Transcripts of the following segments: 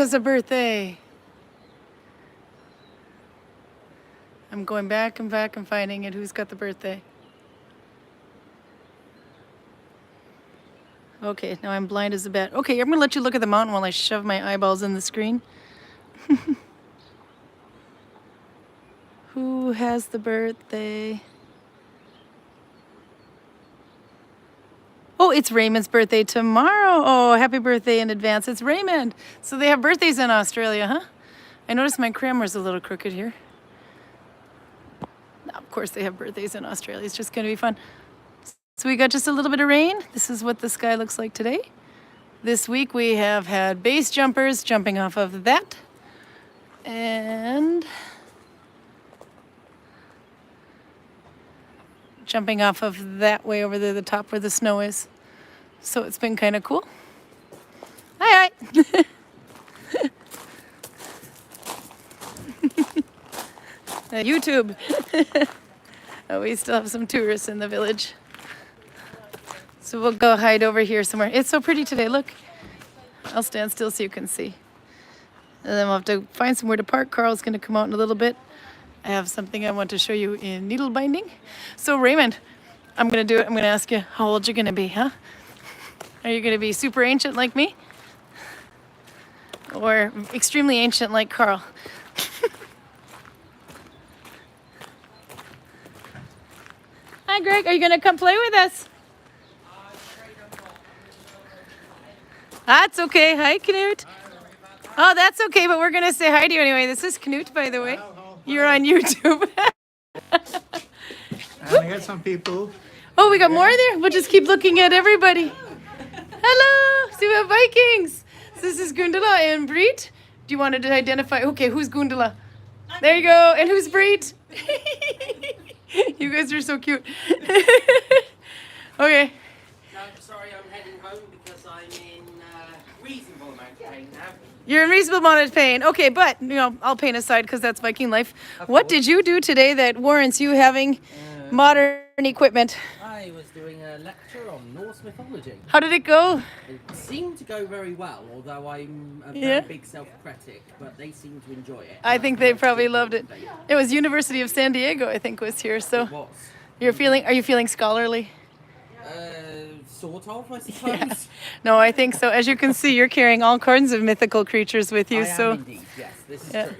has a birthday. I'm going back and back and finding it. Who's got the birthday? Okay, now I'm blind as a bat. Okay, I'm going to let you look at the mountain while I shove my eyeballs in the screen. Who has the birthday? Oh, it's Raymond's birthday tomorrow. Oh, happy birthday in advance. It's Raymond. So they have birthdays in Australia, huh? I noticed my grammar's a little crooked here. Of course, they have birthdays in Australia. It's just going to be fun. So we got just a little bit of rain. This is what the sky looks like today. This week we have had base jumpers jumping off of that. And jumping off of that way over there, the top where the snow is. So it's been kind of cool. Hi, hi. YouTube. Oh, we still have some tourists in the village. So we'll go hide over here somewhere. It's so pretty today, look. I'll stand still so you can see. And then we'll have to find somewhere to park. Carl's going to come out in a little bit. I have something I want to show you in needle binding. So Raymond, I'm going to do it. I'm going to ask you, how old you're going to be, huh? Are you going to be super ancient like me? Or extremely ancient like Carl? Hi, Greg. Are you going to come play with us? That's okay. Hi, Knut. Oh, that's okay, but we're going to say hi to you anyway. This is Knut, by the way. You're on YouTube. And I got some people. Oh, we got more there? We'll just keep looking at everybody. Hello. See, we have Vikings. So this is Gundula and Breed. Do you want to identify? Okay, who's Gundula? There you go. And who's Breed? You guys are so cute. Okay. No, sorry, I'm heading home because I'm in reasonable amount of pain now. You're in reasonable amount of pain. Okay, but, you know, I'll pain aside because that's Viking life. What did you do today that warrants you having modern equipment? I was doing a lecture on Norse mythology. How did it go? It seemed to go very well, although I'm a very big self-critic, but they seem to enjoy it. I think they probably loved it. It was University of San Diego, I think, was here. So It was. are you feeling scholarly? Sort of, I suppose. Yeah. No, I think so. As you can see, you're carrying all kinds of mythical creatures with you. I So am indeed, yes, this is true.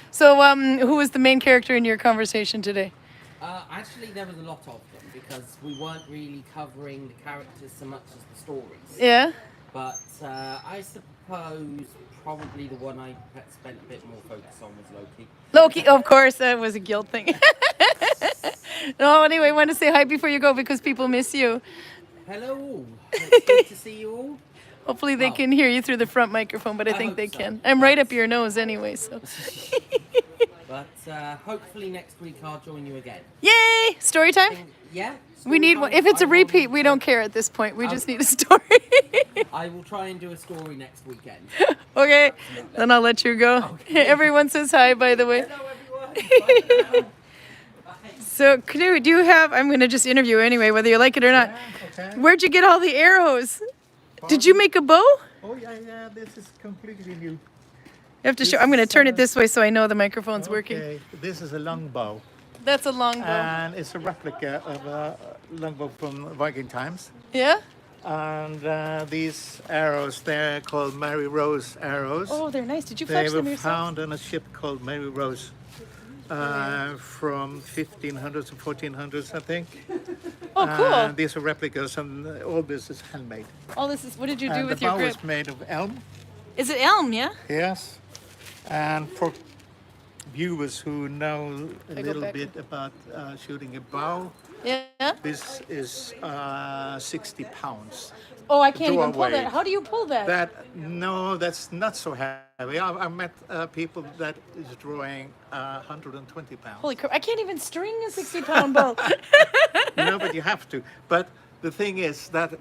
So who was the main character in your conversation today? Actually, there was a lot of them because we weren't really covering the characters so much as the stories. Yeah. But I suppose probably the one I spent a bit more focus on was Loki. Loki, of course, that was a guilt thing. No, anyway, I want to say hi before you go because people miss you. Hello all. It's good to see you all. Hopefully they can hear you through the front microphone, but I think hope they so. can. I'm right up your nose anyway, so. But hopefully next week I'll join you again. Yay! Story time? Yeah? We need one. If it's a repeat, we don't care at this point. We just need a story. I will try and do a story next weekend. Okay, then I'll let you go. Okay. Everyone says hi, by the way. Hello everyone. Bye. So, Knut, do you have, I'm going to just interview you anyway, whether you like it or not. Okay. Where'd you get all the arrows? Did you make a bow? Oh, yeah, this is completely new. You have to show, I'm going to turn it this way so I know the microphone's working. Okay, this is a long bow. That's a long bow. And it's a replica of a longbow from Viking times. Yeah? And these arrows, they're called Mary Rose arrows. Oh, they're nice. Did you They fetch were them yourself? found on a ship called Mary Rose from 1500s and 1400s, I think. Oh, cool. These are replicas, and all this is handmade. All this is, what did you do And with the your bow grip? is made of elm. Is it elm, yeah? Yes. And for viewers who know a go little back. bit about shooting a bow, Yeah? this is 60 pounds. Oh, I can't Draw even pull away. that. How do you pull that? No, that's not so heavy. I met people that is drawing 120 pounds. Holy crap, I can't even string a 60-pound bow. No, but you have to. But the thing is that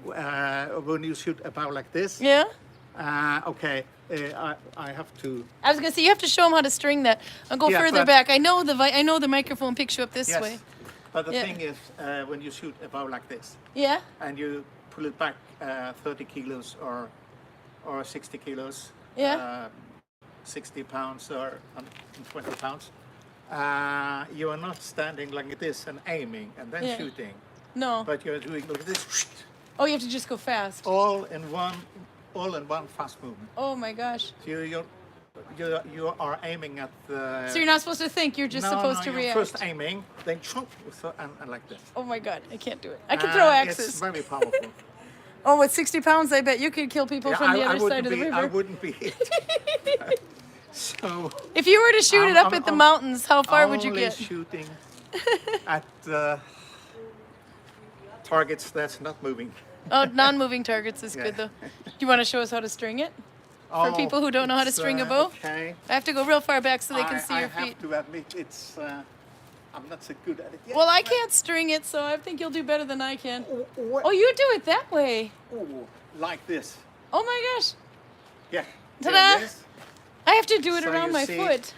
when you shoot a bow like this, Yeah? okay, I have to. I was going to say, you have to show them how to string that. I'll go Yeah, further but- back. I know the microphone picks you up this Yes. way. But the Yeah. thing is, when you shoot a bow like this, Yeah? and you pull it back 30 kilos or 60 kilos, Yeah. 60 pounds or 120 pounds, you are not standing like this and aiming and then Yeah. shooting, No. but you're doing like this, Oh, you have to just go fast. all in one fast movement. Oh my gosh. So you are aiming at the. So you're not supposed to think, you're just supposed to you're react. first aiming, then chomp, and like this. Oh my god, I can't do it. I can throw axes. It's very powerful. Oh, with 60 pounds, I bet you could kill people from the other side of the river. I wouldn't be hit. So. If you were to shoot it up at the mountains, how far would you Only get? shooting at targets that's not moving. Oh, non-moving targets is good though. Do you want to show us how to string it? For people who don't know how to string a bow? Okay. I have to go real far back so they can see your feet. I have to admit, it's I'm not so good at it yet. Well, I can't string it, so I think you'll do better than I can. Oh, you do it that way. Oh, like this. Oh my gosh. Yeah. Ta-da! Like this. I have to do it So around you my see- foot.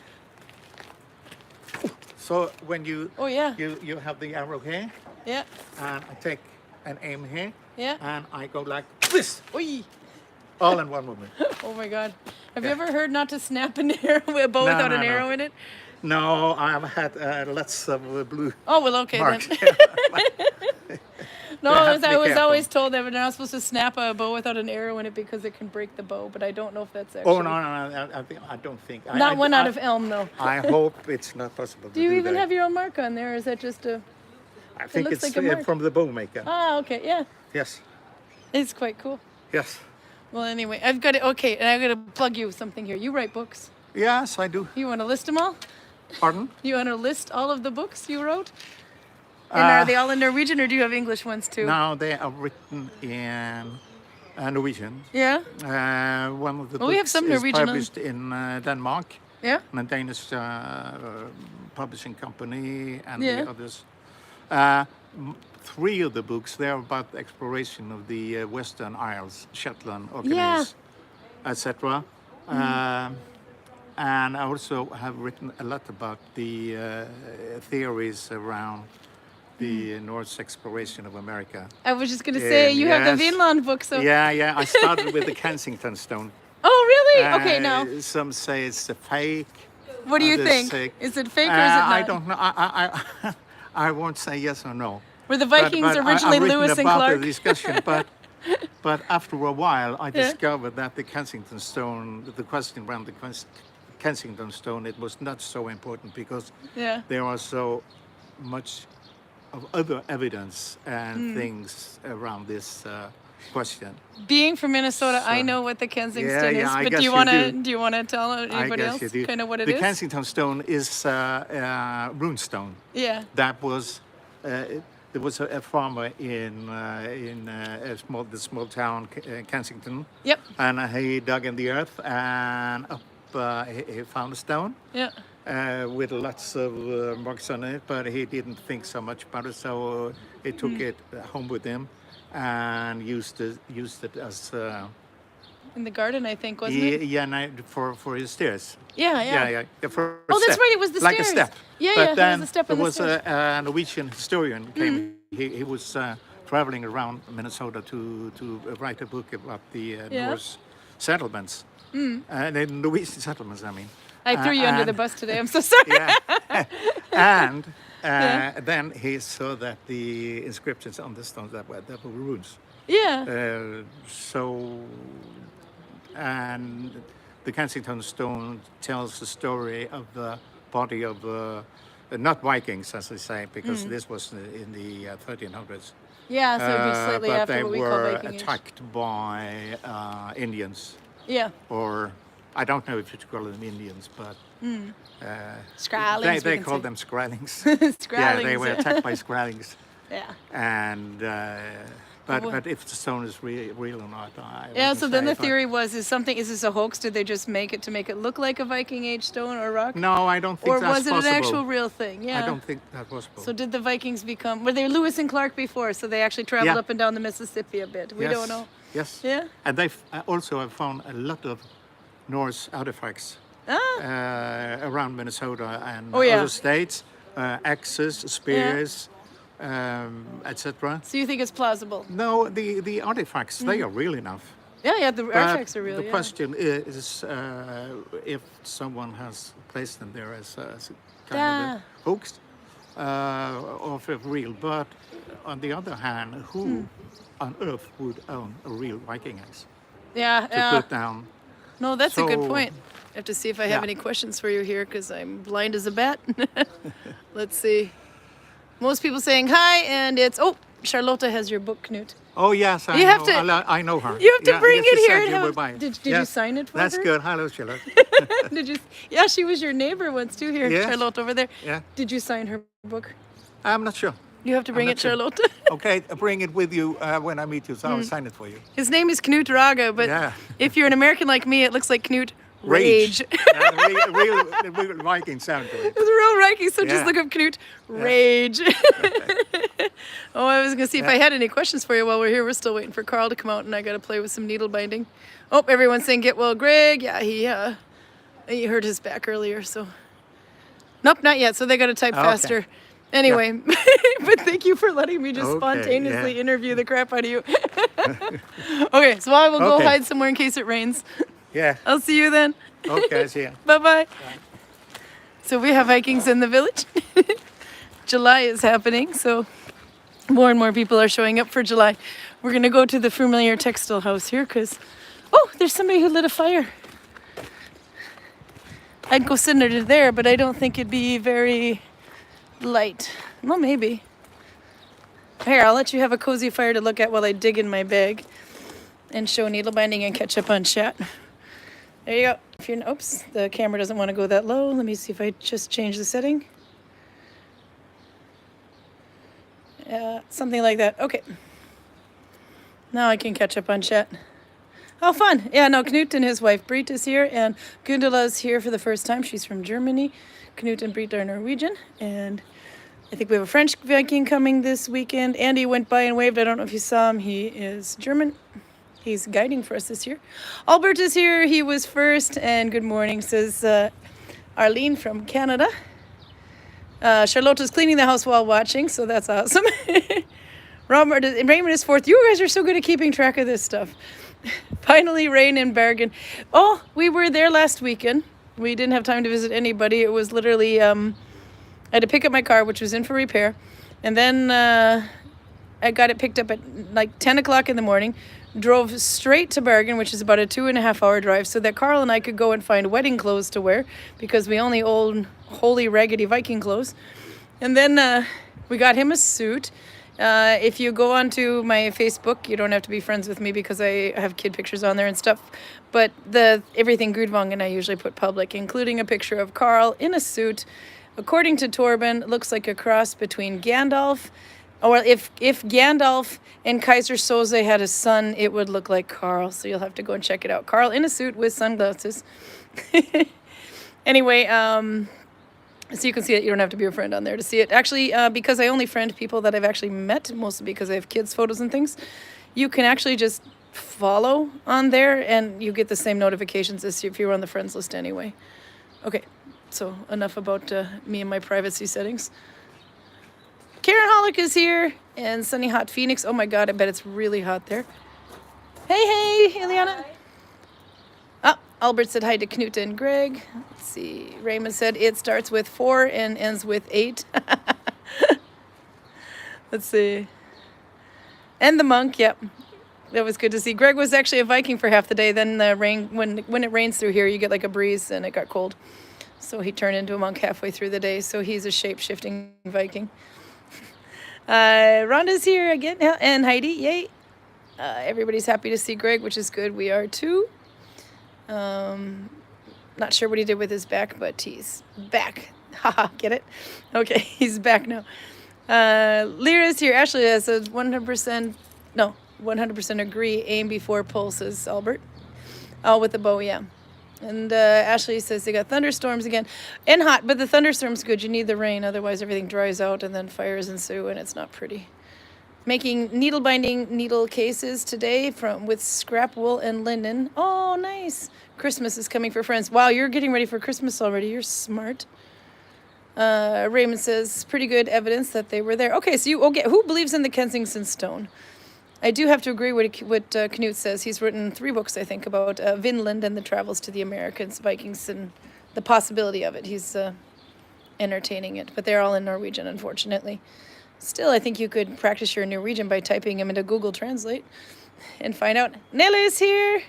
So when you Oh yeah. you have the arrow here, Yeah. and I take an aim here, Yeah. and I go like this, Oi. all in one movement. Oh my god. Have you Yeah. ever heard not to snap an arrow, a bow No, without no, an no. arrow in it? No, I've had lots of blue Oh, well, okay marks. then. You No, have to I be was careful. always told that we're not supposed to snap a bow without an arrow in it because it can break the bow, but I don't know if that's actually... Oh no, I don't think. Not one out of elm, though. I hope it's not possible. Do you to even that. have your own mark on there, or is that just a... I think looks it's like a mark. from the bow maker. Ah, okay, yeah. Yes, It's quite cool. yes, Well, anyway, I've got it. Okay, and I'm going to plug you with something here. You write books. yes, I do. You want to list them all? Pardon? You want to list all of the books you wrote? And are they all in Norwegian, or do you have English ones too? Now they are written in Norwegian. Yeah? One of the Well, we have books some is Norwegian published in Denmark, Yeah? a Danish publishing company, and Yeah. the others. 3 of the books, they're about the exploration of the Western Isles, Shetland, Orkneys, etc. And I also have written a lot about the theories around the Norse exploration of America. I was just going to say, you have the Yes. Vinland book, so... Yeah, I started with the Kensington stone. Oh, really? Okay, now, Some say it's a fake. what do you others think? say- Is it fake or is it not? I don't know. I won't say yes or no. Were the But- Vikings but originally I've written Lewis and about Clark? the discussion, but after a while, I Yeah. discovered that the Kensington stone, the question around the Kensington stone, it was not so important because Yeah. there are so much of other evidence and Hmm. things around this question. Being from Minnesota, I So- know what the Kensington Yeah, is, I but guess do you you want to do. do you want to tell anybody I guess else you do. kind of what it the is? Kensington stone is rune stone. Yeah. That was there was a farmer in the small town Kensington, Yep. and he dug in the earth and up he found a stone Yeah. with lots of marks on it, but he didn't think so much about it, so he took it home with him and used it as In the garden, I think, wasn't it? for his stairs. Yeah, yeah. For a Oh, that's step, right, it was the like stairs. a step. Yeah, but yeah, it was then a step on there the was stairs. a Norwegian historian came. He was traveling around Minnesota to write a book about the Yeah. Norse settlements, the Norwegian settlements. I mean, I threw you under the and- bus today. I'm so sorry. yeah, and Yeah. then he saw that the inscriptions on the stones that were runes. Yeah. And the Kensington stone tells the story of the body of not Vikings, as I say, because this was in the 1300s. Yeah, so it'd be slightly but after they what we call were Viking Age. attacked by Indians, Yeah. or I don't know if you call them Indians, but Scrallings. they call them Skrallings. Scrallings. Yeah, they were attacked by Skrallings. Yeah. And but if the stone is real or not, I Yeah, wouldn't so then say, the but- theory was, is this a hoax? Did they just make it to make it look like a Viking Age stone or rock? No, I don't think Or that's was it possible. an actual real thing? Yeah. I don't think that's possible. So did the Vikings become, were they Lewis and Clark before? So they actually traveled Yeah. up and down the Mississippi a bit. We Yes, don't know. Yes. Yeah? And they also have found a lot of Norse artifacts around Minnesota and Oh, yeah. other states, axes, spears, etc. So you think it's plausible? No, the artifacts, they are real enough. Yeah, the But artifacts are real. the Yeah. question is if someone has placed them there as a kind Yeah. of a hoax or if it's real. But on the other hand, who on earth would own a real Viking axe Yeah. to put down? No, that's a good So- point. I have to see if I have Yeah. any questions for you here because I'm blind as a bat. Let's see. Most people saying hi, and it's Charlotta has your book, Knut. Oh yes, You have to- I know her. You have to Yeah, bring yes, it she here said and you have- would buy it. Did you Yes, sign it for That's her? good. Hello, Charlotte. Did you? Yeah, she was your neighbor once too here, Yes. Charlotte over there. Yeah. Did you sign her book? I'm not sure. You have to bring not it, sure. Charlotte. Okay, bring it with you when I meet you, so I'll sign it for you. His name is Knut Raga, but Yeah. if you're an American like me, it looks like Knut Rage. Yeah, real Viking sound to it. It's a real Viking, so just Yeah. look up Knut Rage. Oh, I was going to see if I had any questions for you while we're here. We're still waiting for Carl to come out, and I got to play with some needle binding. Oh, everyone's saying get well, Greg. Yeah, he hurt his back earlier, so. Nope, not yet, so they got to type Okay. faster. Anyway, but thank you for letting me just Okay, spontaneously yeah. interview the crap out of you. Okay, so I will go Okay. hide somewhere in case it rains. Yeah. I'll see you then. Okay, see ya. Bye-bye. So we have Vikings in the village. July is happening, so more and more people are showing up for July. We're going to go to the familiar textile house here because, there's somebody who lit a fire. I'd go sit under there, but I don't think it'd be very light. Well, maybe. Here, I'll let you have a cozy fire to look at while I dig in my bag and show needle binding and catch up on chat. There you go. If you're, oops, the camera doesn't want to go that low. Let me see if I just change the setting. Something like that. Okay. Now I can catch up on chat. Oh, fun. Yeah, no, Knut and his wife Britt is here, and Gundula's here for the first time. She's from Germany. Knut and Britt are Norwegian, and I think we have a French Viking coming this weekend. Andy went by and waved. I don't know if you saw him. He is German. He's guiding for us this year. Albert is here. He was first, and good morning, says Arlene from Canada. Charlotte is cleaning the house while watching, so that's awesome. Raymond is fourth. You guys are so good at keeping track of this stuff. Finally, rain in Bergen. Oh, we were there last weekend. We didn't have time to visit anybody. It was literally, I had to pick up my car, which was in for repair. And then I got it picked up at like 10 o'clock in the morning. Drove straight to Bergen, which is about a 2.5 hour drive, so that Carl and I could go and find wedding clothes to wear because we only own holy raggedy Viking clothes. And then we got him a suit. If you go onto my Facebook, you don't have to be friends with me because I have kid pictures on there and stuff. But everything Gudvangen I usually put public, including a picture of Carl in a suit. According to Torben, looks like a cross between Gandalf, or if Gandalf and Kaiser Soze had a son, it would look like Carl. So you'll have to go and check it out. Carl in a suit with sunglasses. Anyway, so you can see it. You don't have to be a friend on there to see it. Actually, because I only friend people that I've actually met, mostly because I have kids' photos and things, you can actually just follow on there and you get the same notifications as if you were on the friends list anyway. Okay, so enough about me and my privacy settings. Karin Karl is here and sunny hot Phoenix. Oh my God, I bet it's really hot there. Hey, Ileana. Oh, Albert said hi to Knut and Greg. Let's see. Raymond said it starts with 4 and ends with 8. Let's see. And the monk, yep. That was good to see. Greg was actually a Viking for half the day. Then the rain, when it rains through here, you get like a breeze and it got cold. So he turned into a monk halfway through the day. So he's a shape-shifting Viking. Rhonda's here again, and Heidi, yay. Everybody's happy to see Greg, which is good. We are too. Not sure what he did with his back, but he's back. Haha, get it? Okay, he's back now. Lyra's here. Ashley has a 100% agree. Aim before pull, says Albert. Oh, with the bow, yeah. And Ashley says they got thunderstorms again. And hot, but the thunderstorm's good. You need the rain, otherwise everything dries out and then fires ensue and it's not pretty. Making needle binding needle cases today with scrap wool and linen. Oh, nice. Christmas is coming for friends. Wow, you're getting ready for Christmas already. You're smart. Raymond says pretty good evidence that they were there. Okay, so who believes in the Kensington stone? I do have to agree with what Knut says. He's written 3 books, I think, about Vinland and the travels to the Americans, Vikings, and the possibility of it. He's entertaining it, but they're all in Norwegian, unfortunately. Still, I think you could practice your Norwegian by typing them into Google Translate and find out. Nelly is here.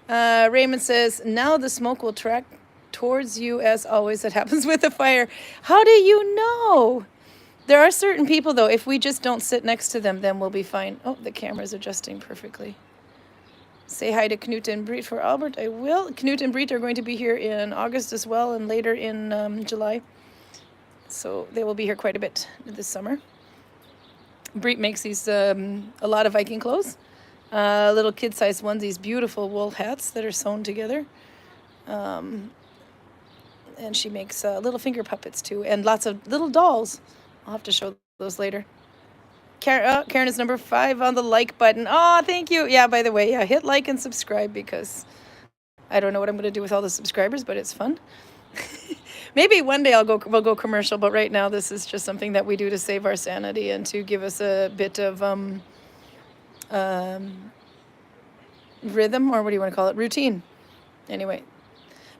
Raymond says, now the smoke will track towards you as always. It happens with a fire. How do you know? There are certain people, though, if we just don't sit next to them, then we'll be fine. Oh, the camera's adjusting perfectly. Say hi to Knut and Britt for Albert. I will. Knut and Britt are going to be here in August as well, and later in July. So they will be here quite a bit this summer. Britt makes these a lot of Viking clothes. Little kid-sized onesies, beautiful wool hats that are sewn together. And she makes little finger puppets too, and lots of little dolls. I'll have to show those later. Karen is number 5 on the like button. Oh, thank you. Yeah, by the way, yeah, hit like and subscribe because I don't know what I'm going to do with all the subscribers, but it's fun. Maybe one day we'll go commercial, but right now this is just something that we do to save our sanity and to give us a bit of rhythm, or what do you want to call it? Routine. Anyway.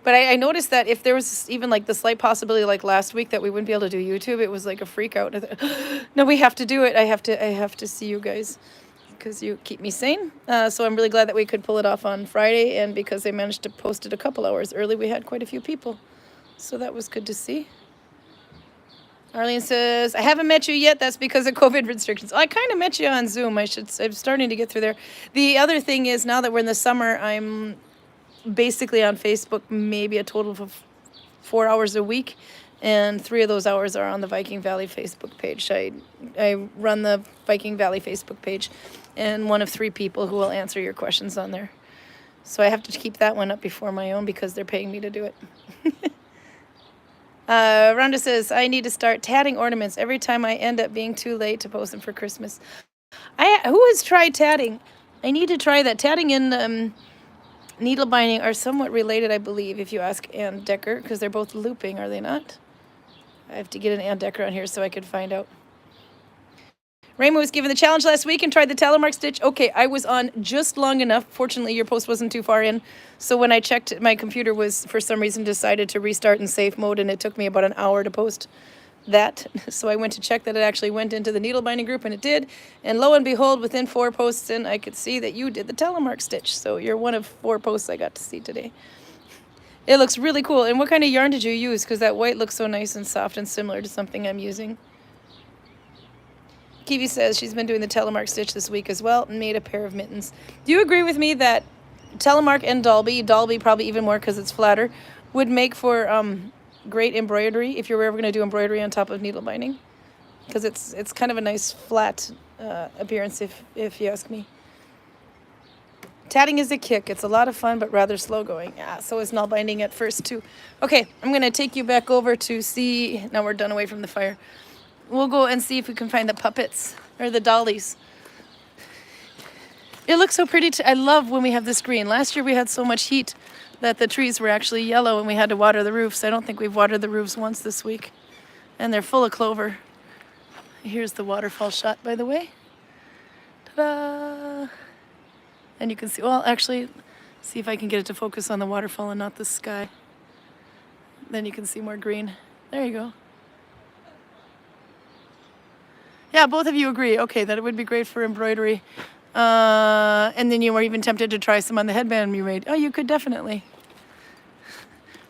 But I noticed that if there was even like the slight possibility like last week that we wouldn't be able to do YouTube, it was like a freak out. No, we have to do it. I have to see you guys because you keep me sane. So I'm really glad that we could pull it off on Friday, and because they managed to post it a couple hours early, we had quite a few people. So that was good to see. Arlene says, I haven't met you yet. That's because of COVID restrictions. I kind of met you on Zoom. I'm starting to get through there. The other thing is, now that we're in the summer, I'm basically on Facebook maybe a total of 4 hours a week, and 3 of those hours are on the Viking Valley Facebook page. I run the Viking Valley Facebook page, and one of 3 people who will answer your questions on there. So I have to keep that one up before my own because they're paying me to do it. Rhonda says, I need to start tatting ornaments every time I end up being too late to post them for Christmas. Who has tried tatting? I need to try that. Tatting and needle binding are somewhat related, I believe, if you ask Ann Decker, because they're both looping, are they not? I have to get an Ann Decker on here so I could find out. Raymond was given the challenge last week and tried the telemark stitch. Okay, I was on just long enough. Fortunately, your post wasn't too far in. So when I checked, my computer was, for some reason, decided to restart in safe mode, and it took me about an hour to post that. So I went to check that it actually went into the needle binding group, and it did. And lo and behold, within 4 posts in, I could see that you did the telemark stitch. So you're one of 4 posts I got to see today. It looks really cool. And what kind of yarn did you use? Because that white looks so nice and soft and similar to something I'm using. Kiwi says she's been doing the telemark stitch this week as well and made a pair of mittens. Do you agree with me that telemark and Dalby probably even more because it's flatter, would make for great embroidery if you're ever going to do embroidery on top of needle binding? Because it's kind of a nice flat appearance if you ask me. Tatting is a kick. It's a lot of fun, but rather slow going. Yeah, so is nail binding at first too. Okay, I'm going to take you back over to see, now we're done away from the fire. We'll go and see if we can find the puppets or the dollies. It looks so pretty. I love when we have this green. Last year we had so much heat that the trees were actually yellow and we had to water the roofs. I don't think we've watered the roofs once this week. And they're full of clover. Here's the waterfall shot, by the way. Ta-da! And you can see, well, actually, see if I can get it to focus on the waterfall and not the sky. Then you can see more green. There you go. Yeah, both of you agree. Okay, that it would be great for embroidery. And then you were even tempted to try some on the headband you made. Oh, you could definitely.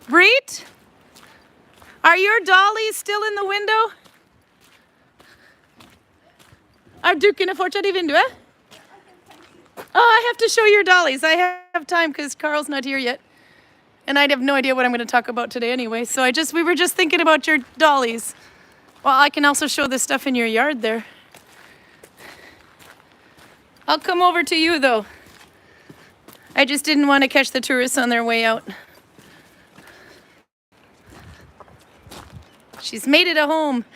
Breet? Are your dollies still in the window? Are dukkene fortsatt I vinduet? Oh, I have to show your dollies. I have time because Carl's not here yet. And I have no idea what I'm going to talk about today anyway. So we were just thinking about your dollies. Well, I can also show the stuff in your yard there. I'll come over to you, though. I just didn't want to catch the tourists on their way out. She's made it a home.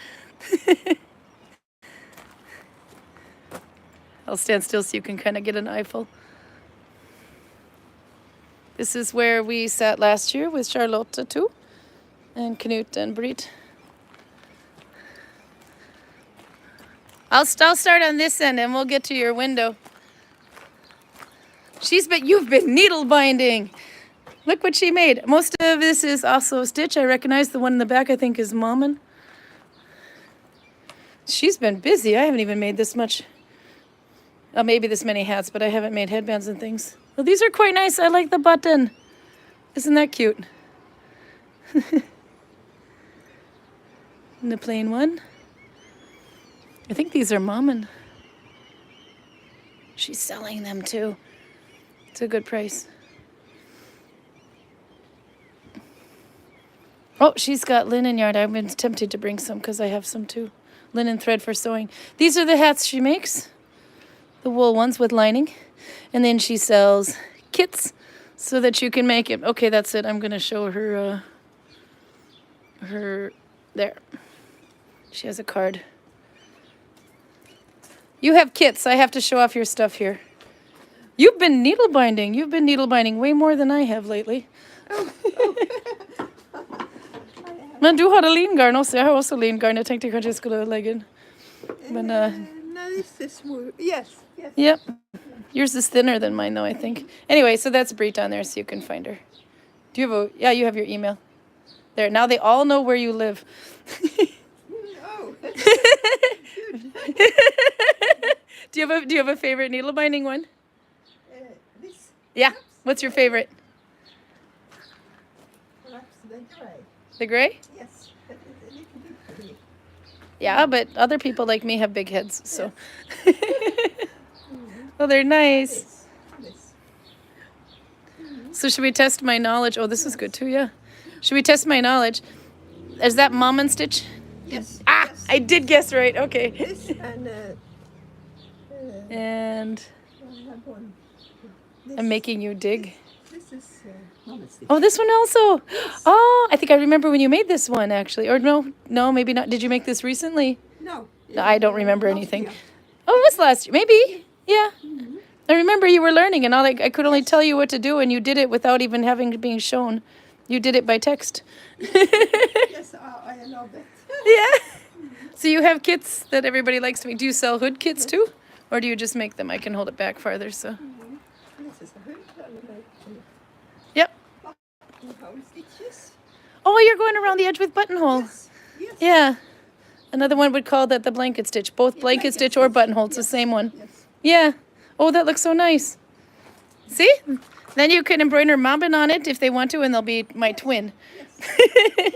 I'll stand still so you can kind of get an eyeful. This is where we sat last year with Charlotte, too, and Knut and Britt. I'll start on this end and we'll get to your window. You've been needle binding. Look what she made. Most of this is also stitch. I recognize the one in the back I think is Mommin. She's been busy. I haven't even made this much. Maybe this many hats, but I haven't made headbands and things. Well, these are quite nice. I like the button. Isn't that cute? And the plain one. I think these are Mommin. She's selling them too. It's a good price. Oh, she's got linen yarn. I've been tempted to bring some because I have some too. Linen thread for sewing. These are the hats she makes. The wool ones with lining. And then she sells kits so that you can make it. Okay, that's it. I'm going to show her, there. She has a card. You have kits. I have to show off your stuff here. You've been needle binding. You've been needle binding way more than I have lately. Men du hade lingarn också. Jag har också lingarn. Jag tänkte kanske jag skulle lägga in. Men, No, this is yes. Yep. Yours is thinner than mine though, I think. Anyway, so that's Brit on there so you can find her. Do you have yeah, you have your email. There. Now they all know where you live. Oh. Do you have a favorite needle binding one? This. Yeah. What's your favorite? Perhaps the gray. The gray? Yes. But it's a little bit big. Yeah, but other people like me have big heads, so. Well, they're nice. This. So should we test my knowledge? Oh, this is good too, yeah. Should we test my knowledge? Is that Mommin stitch? Yes. Ah, Yes. I did guess right. Okay. This and And I have one. This. I'm making you dig. This is Mommin stitch. Oh, this one also. Oh, I think I remember when you made this one actually. Or no, maybe not. Did you make this recently? No. No, I don't remember Last anything. year. Oh, it was last year. Maybe. Yeah. I remember you were learning and all. I could only tell you what to do, and you did it without even being shown. You did it by text. Yes, I love it. Yeah. So you have kits that everybody likes to make. Do you sell hood kits too? Or do you just make them? I can hold it back farther, so. This is a hood and Yep. buttonhole stitches. Oh, you're going around the edge with buttonhole. Yes. Yes. Yeah. Another one would call that the blanket stitch. Both Yeah, blanket blanket stitch or stitch. buttonhole. It's the Yes. same one. Yes. Yeah. Oh, that looks so nice. See? Then you can embroider Mobbin on it if they want to, and they'll be my twin. Yes.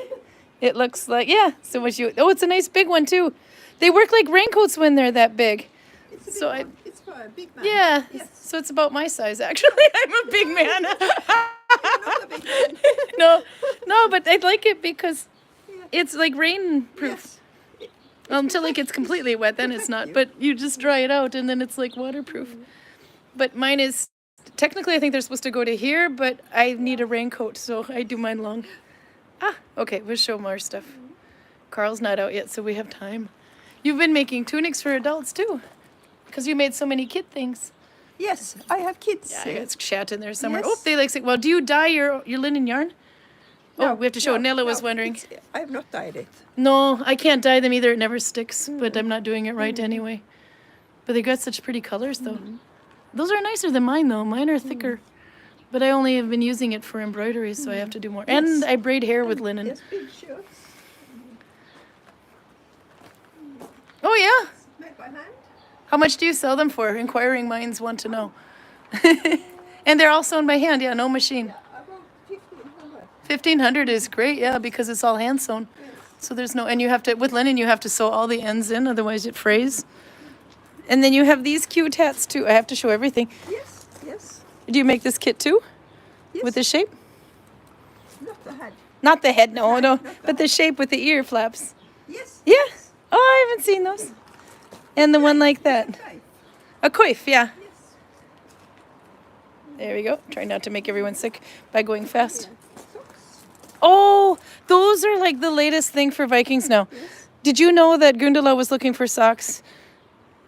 It looks like, yeah. So what you, oh, it's a nice big one too. They work like raincoats when they're that big. It's a So big one. It's for a big man. Yeah. Yes. So it's about my size, actually. I'm a big man. You're not a big man. No, but I like it because Yeah. it's like rain-proof. Yes. Well, until it gets completely wet, then it's not. you. But you just dry it out, and then it's like waterproof. But mine is, technically I think they're supposed to go to here, but I need a raincoat, so I do mine long. Ah, okay, we'll show more stuff. Carl's not out yet, so we have time. You've been making tunics for adults, too, because you made so many kid things. Yes, I have kids. Yeah, I got chat in there somewhere. Yes. Oh, they like, well, do you dye your linen yarn? Oh, we have to show. Nella was wondering. I have not dyed it. No, I can't dye them either. It never sticks, but I'm not doing it right anyway. But they got such pretty colors, though. Those are nicer than mine, though. Mine are thicker. But I only have been using it for embroidery, so I have to do more. And Yes. I braid hair with linen. Yes, big shirts. Oh, yeah. Made by hand. How much do you sell them for? Inquiring minds want to know. And they're all sewn by hand, yeah, no machine. About 1,500. 1,500 is great, yeah, because it's all hand sewn. So there's no, and you have to, with linen, you have to sew all the ends in, otherwise it frays. And then you have these cute hats too. I have to show everything. Yes, yes. Do you make this kit too? Yes. With the shape? Not the head. Not the head, no, no, not the but the shape with the ear flaps. Yes. Yeah. Oh, I haven't seen those. And the one like that. Okay. A coif, yeah. Yes. There we go. Try not to make everyone sick by going fast. Socks. Oh, those are like the latest thing for Vikings now. Did you know that Gundula was looking for socks?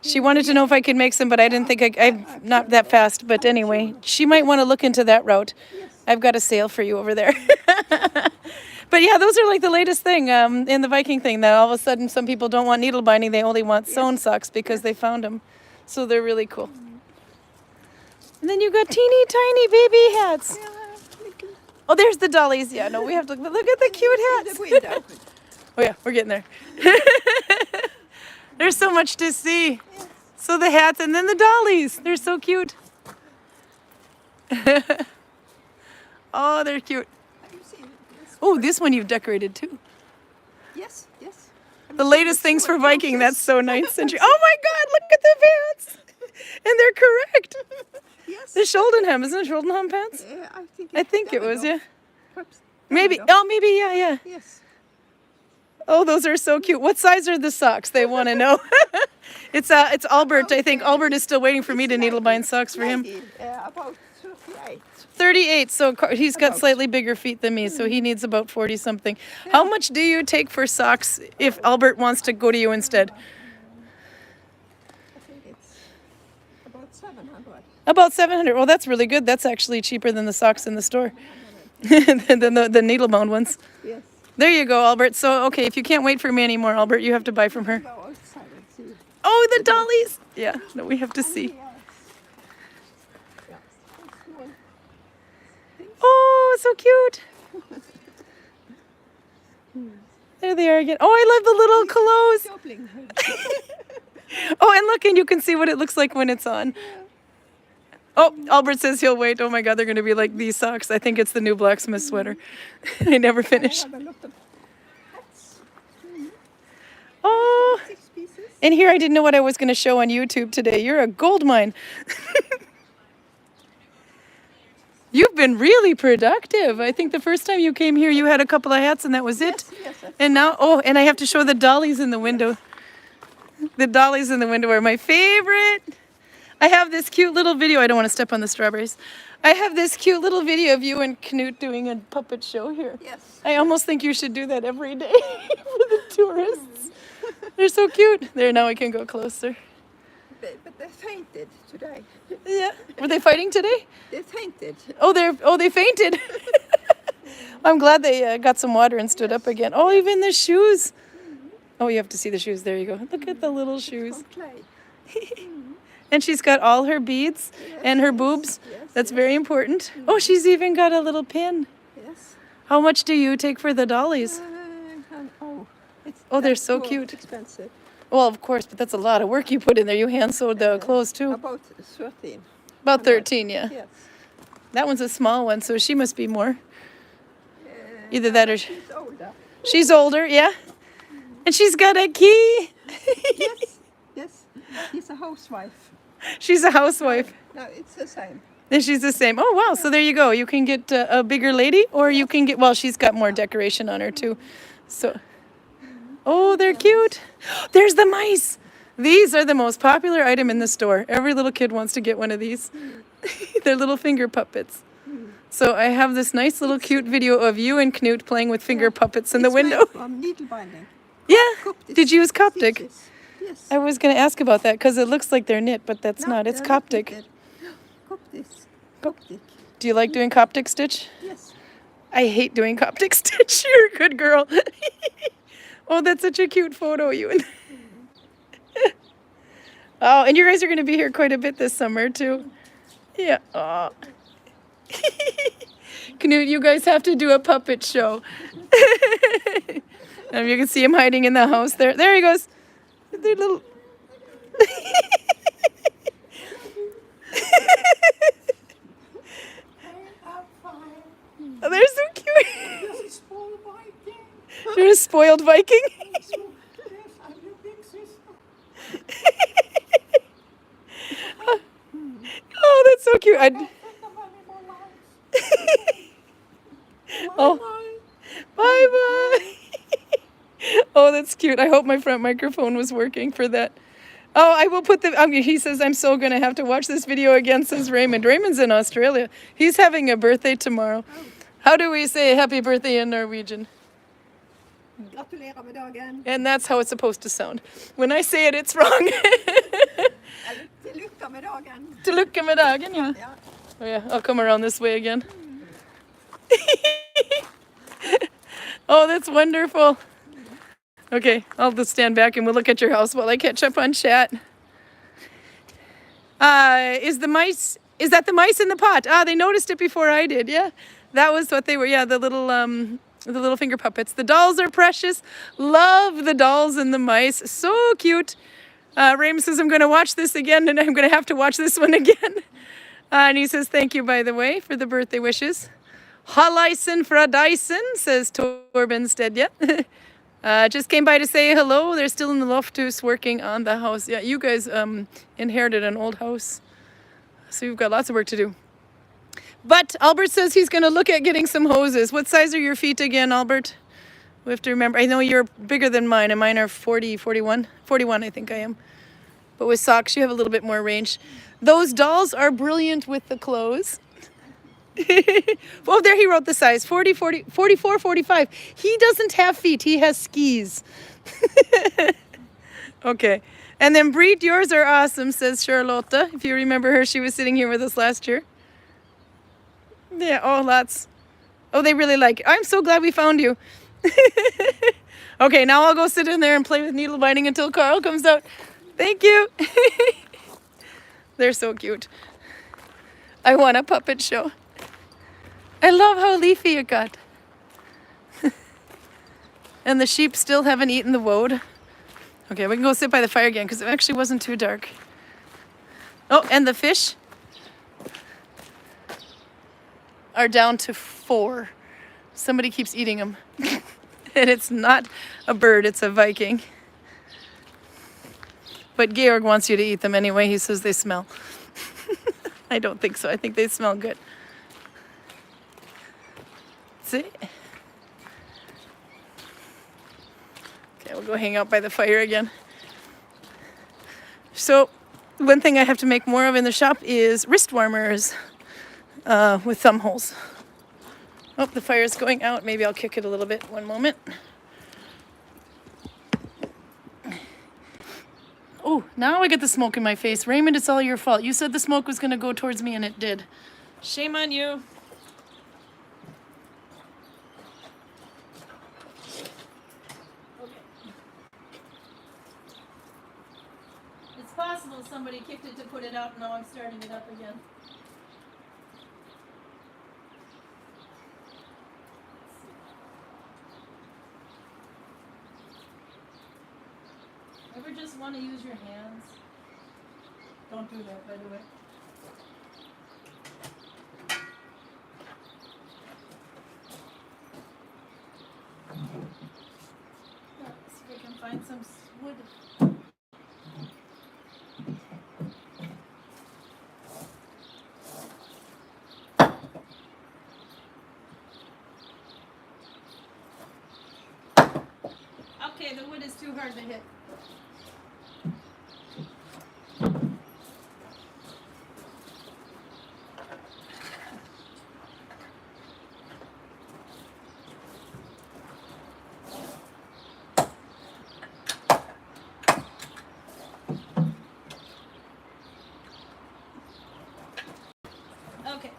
She wanted to know if I could make some, but I didn't think I'm not that fast. But anyway, she might want to look into that route. I've got a sale for you over there. But yeah, those are like the latest thing in the Viking thing, that all of a sudden some people don't want needle binding, they only want sewn socks because they found them. So they're really cool. And then you got teeny tiny baby hats. Yeah, little Oh, there's the dollies. Yeah, no, we have to look at the cute the hats. window. Oh yeah, we're getting there. There's so much to see. So the hats and then the dollies. They're so cute. Oh, they're cute. Have you seen this? Oh, this one you've decorated too. Yes, yes. Have The you seen latest things for Viking. That's so 9th century. Oh my God, look at the pants. And they're correct. Yes. The Schuldenham, isn't it Schuldenham pants? I think I think it was, yeah. Perhaps. Maybe. There we go. Oh, maybe, yeah, yeah. Yes. Oh, those are so cute. What size are the socks? They want to know. It's Albert, I think. Albert is still waiting for me to needle bind socks for him. About 38. 38, so he's got About. slightly bigger feet than me, so he needs about 40 something. How much do you take for socks if Albert wants to go to you instead? I think it's about 700. About 700. Well, that's really good. That's actually cheaper than the socks in the store. than the needle bound ones. Yes. There you go, Albert. So, okay, if you can't wait for me anymore, Albert, you have to buy from her. Go outside and see. Oh, the dollies! Yeah, no, we have to see. Yes. Yeah. Small. Oh, so cute. There they are again. Oh, I love the little clothes. Dublin. Oh, and look, and you can see what it looks like when it's on. Oh, Albert says he'll wait. Oh my God, they're going to be like these socks. I think it's the new blacksmith sweater. I never I finish. have a lot of hats. Oh, 6 pieces. and here I didn't know what I was going to show on YouTube today. You're a gold mine. You've been really productive. I think the first time you came here, you had a couple of hats and that was it. Yes, yes. And now, oh, and I have to show the dollies in the window. The dollies in the window are my favorite. I have this cute little video. I don't want to step on the strawberries. I have this cute little video of you and Knut doing a puppet show here. Yes. I almost think you should do that every day for the tourists. They're so cute. There, now we can go closer. But they fainted today. Yeah. Were they fighting today? They fainted. Oh, they fainted. I'm glad they got some water and stood up again. Oh, even the shoes. Oh, you have to see the shoes. There you go. Look at the little shoes. From clay. And she's got all her beads and her boobs. Yes, That's yes. very important. Oh, she's even got a little pin. Yes. How much do you take for the dollies? It's Oh, they're that's so more cute. Expensive. Well, of course, but that's a lot of work you put in there. You hand sewed the clothes too. About 13. About 13, yeah. Yes. That one's a small one, so she must be more. Either that or She's older. she's older, yeah. And she's got a key. Yes. Yes. She's a housewife. She's a housewife. No, it's the same. And she's the same. Oh, wow. So there you go. You can get a bigger lady or you can get, well, she's got more decoration on her too. So, oh, they're cute. There's the mice. These are the most popular item in the store. Every little kid wants to get one of these. They're little finger puppets. So I have this nice little cute video of you and Knut playing with finger puppets in the It's window. made from needle binding. Yeah. Coptic Did you use Coptic? stitches. Yes. I was going to ask about that because it looks like they're knit, but that's No, not. It's they're not Coptic. knitted. Coptic. Do you like doing Coptic stitch? Yes. I hate doing Coptic stitch. You're a good girl. Oh, that's such a cute photo, you and. Oh, and you guys are going to be here quite a bit this summer too. Yeah. Oh. Knut, you guys have to do a puppet show. You can see him hiding in the house there. There he goes. They're little. Oh, they're so cute. You're a spoiled Viking. Oh, that's so cute. Oh, bye bye. Oh, that's cute. I hope my front microphone was working for that. Oh, I will put the. He says I'm so gonna have to watch this video again. Says Raymond. Raymond's in Australia. He's having a birthday tomorrow. How do we say happy birthday in Norwegian? Gratulerer med dagen. And that's how it's supposed to sound. When I say it, it's wrong. Eller till lycka med dagen. To look med dagen, yeah. Ja. Oh yeah, I'll come around this way again. Oh, that's wonderful. Okay, I'll just stand back and we'll look at your house while I catch up on chat. Is that the mice in the pot? Ah, they noticed it before I did. Yeah, that was what they were. Yeah, the little finger puppets. The dolls are precious. Love the dolls and the mice. So cute. Raym says, I'm going to watch this again, and I'm going to have to watch this one again. And he says, thank you, by the way, for the birthday wishes. Halleisen fra Dyson, says Torben Stedja. Just came by to say hello. They're still in the lofthouse working on the house. Yeah, you guys inherited an old house, so you've got lots of work to do. But Albert says he's going to look at getting some hoses. What size are your feet again, Albert? We have to remember. I know you're bigger than mine, and mine are 40, 41. 41, I think I am. But with socks, you have a little bit more range. Those dolls are brilliant with the clothes. Oh, there he wrote the size. 40, 40, 44, 45. He doesn't have feet. He has skis. Okay. And then Breed, yours are awesome, says Charlotta. If you remember her, she was sitting here with us last year. Yeah, oh, lots. Oh, they really like it. I'm so glad we found you. Okay, now I'll go sit in there and play with needle binding until Carl comes out. Thank you. They're so cute. I want a puppet show. I love how leafy it got. And the sheep still haven't eaten the woad. Okay, we can go sit by the fire again because it actually wasn't too dark. Oh, and the fish are down to 4. Somebody keeps eating them. And it's not a bird, it's a Viking. But Georg wants you to eat them anyway. He says they smell. I don't think so. I think they smell good. See? Okay, we'll go hang out by the fire again. So, one thing I have to make more of in the shop is wrist warmers with thumb holes. Oh, the fire's going out. Maybe I'll kick it a little bit. One moment. Oh, now I get the smoke in my face. Raymond, it's all your fault. You said the smoke was going to go towards me, and it did. Shame on you. Okay. It's possible somebody kicked it to put it out, and now I'm starting it up again. Ever just want to use your hands? Don't do that, by the way. Let's see if I can find some wood. Okay, the wood is too hard to hit. Okay.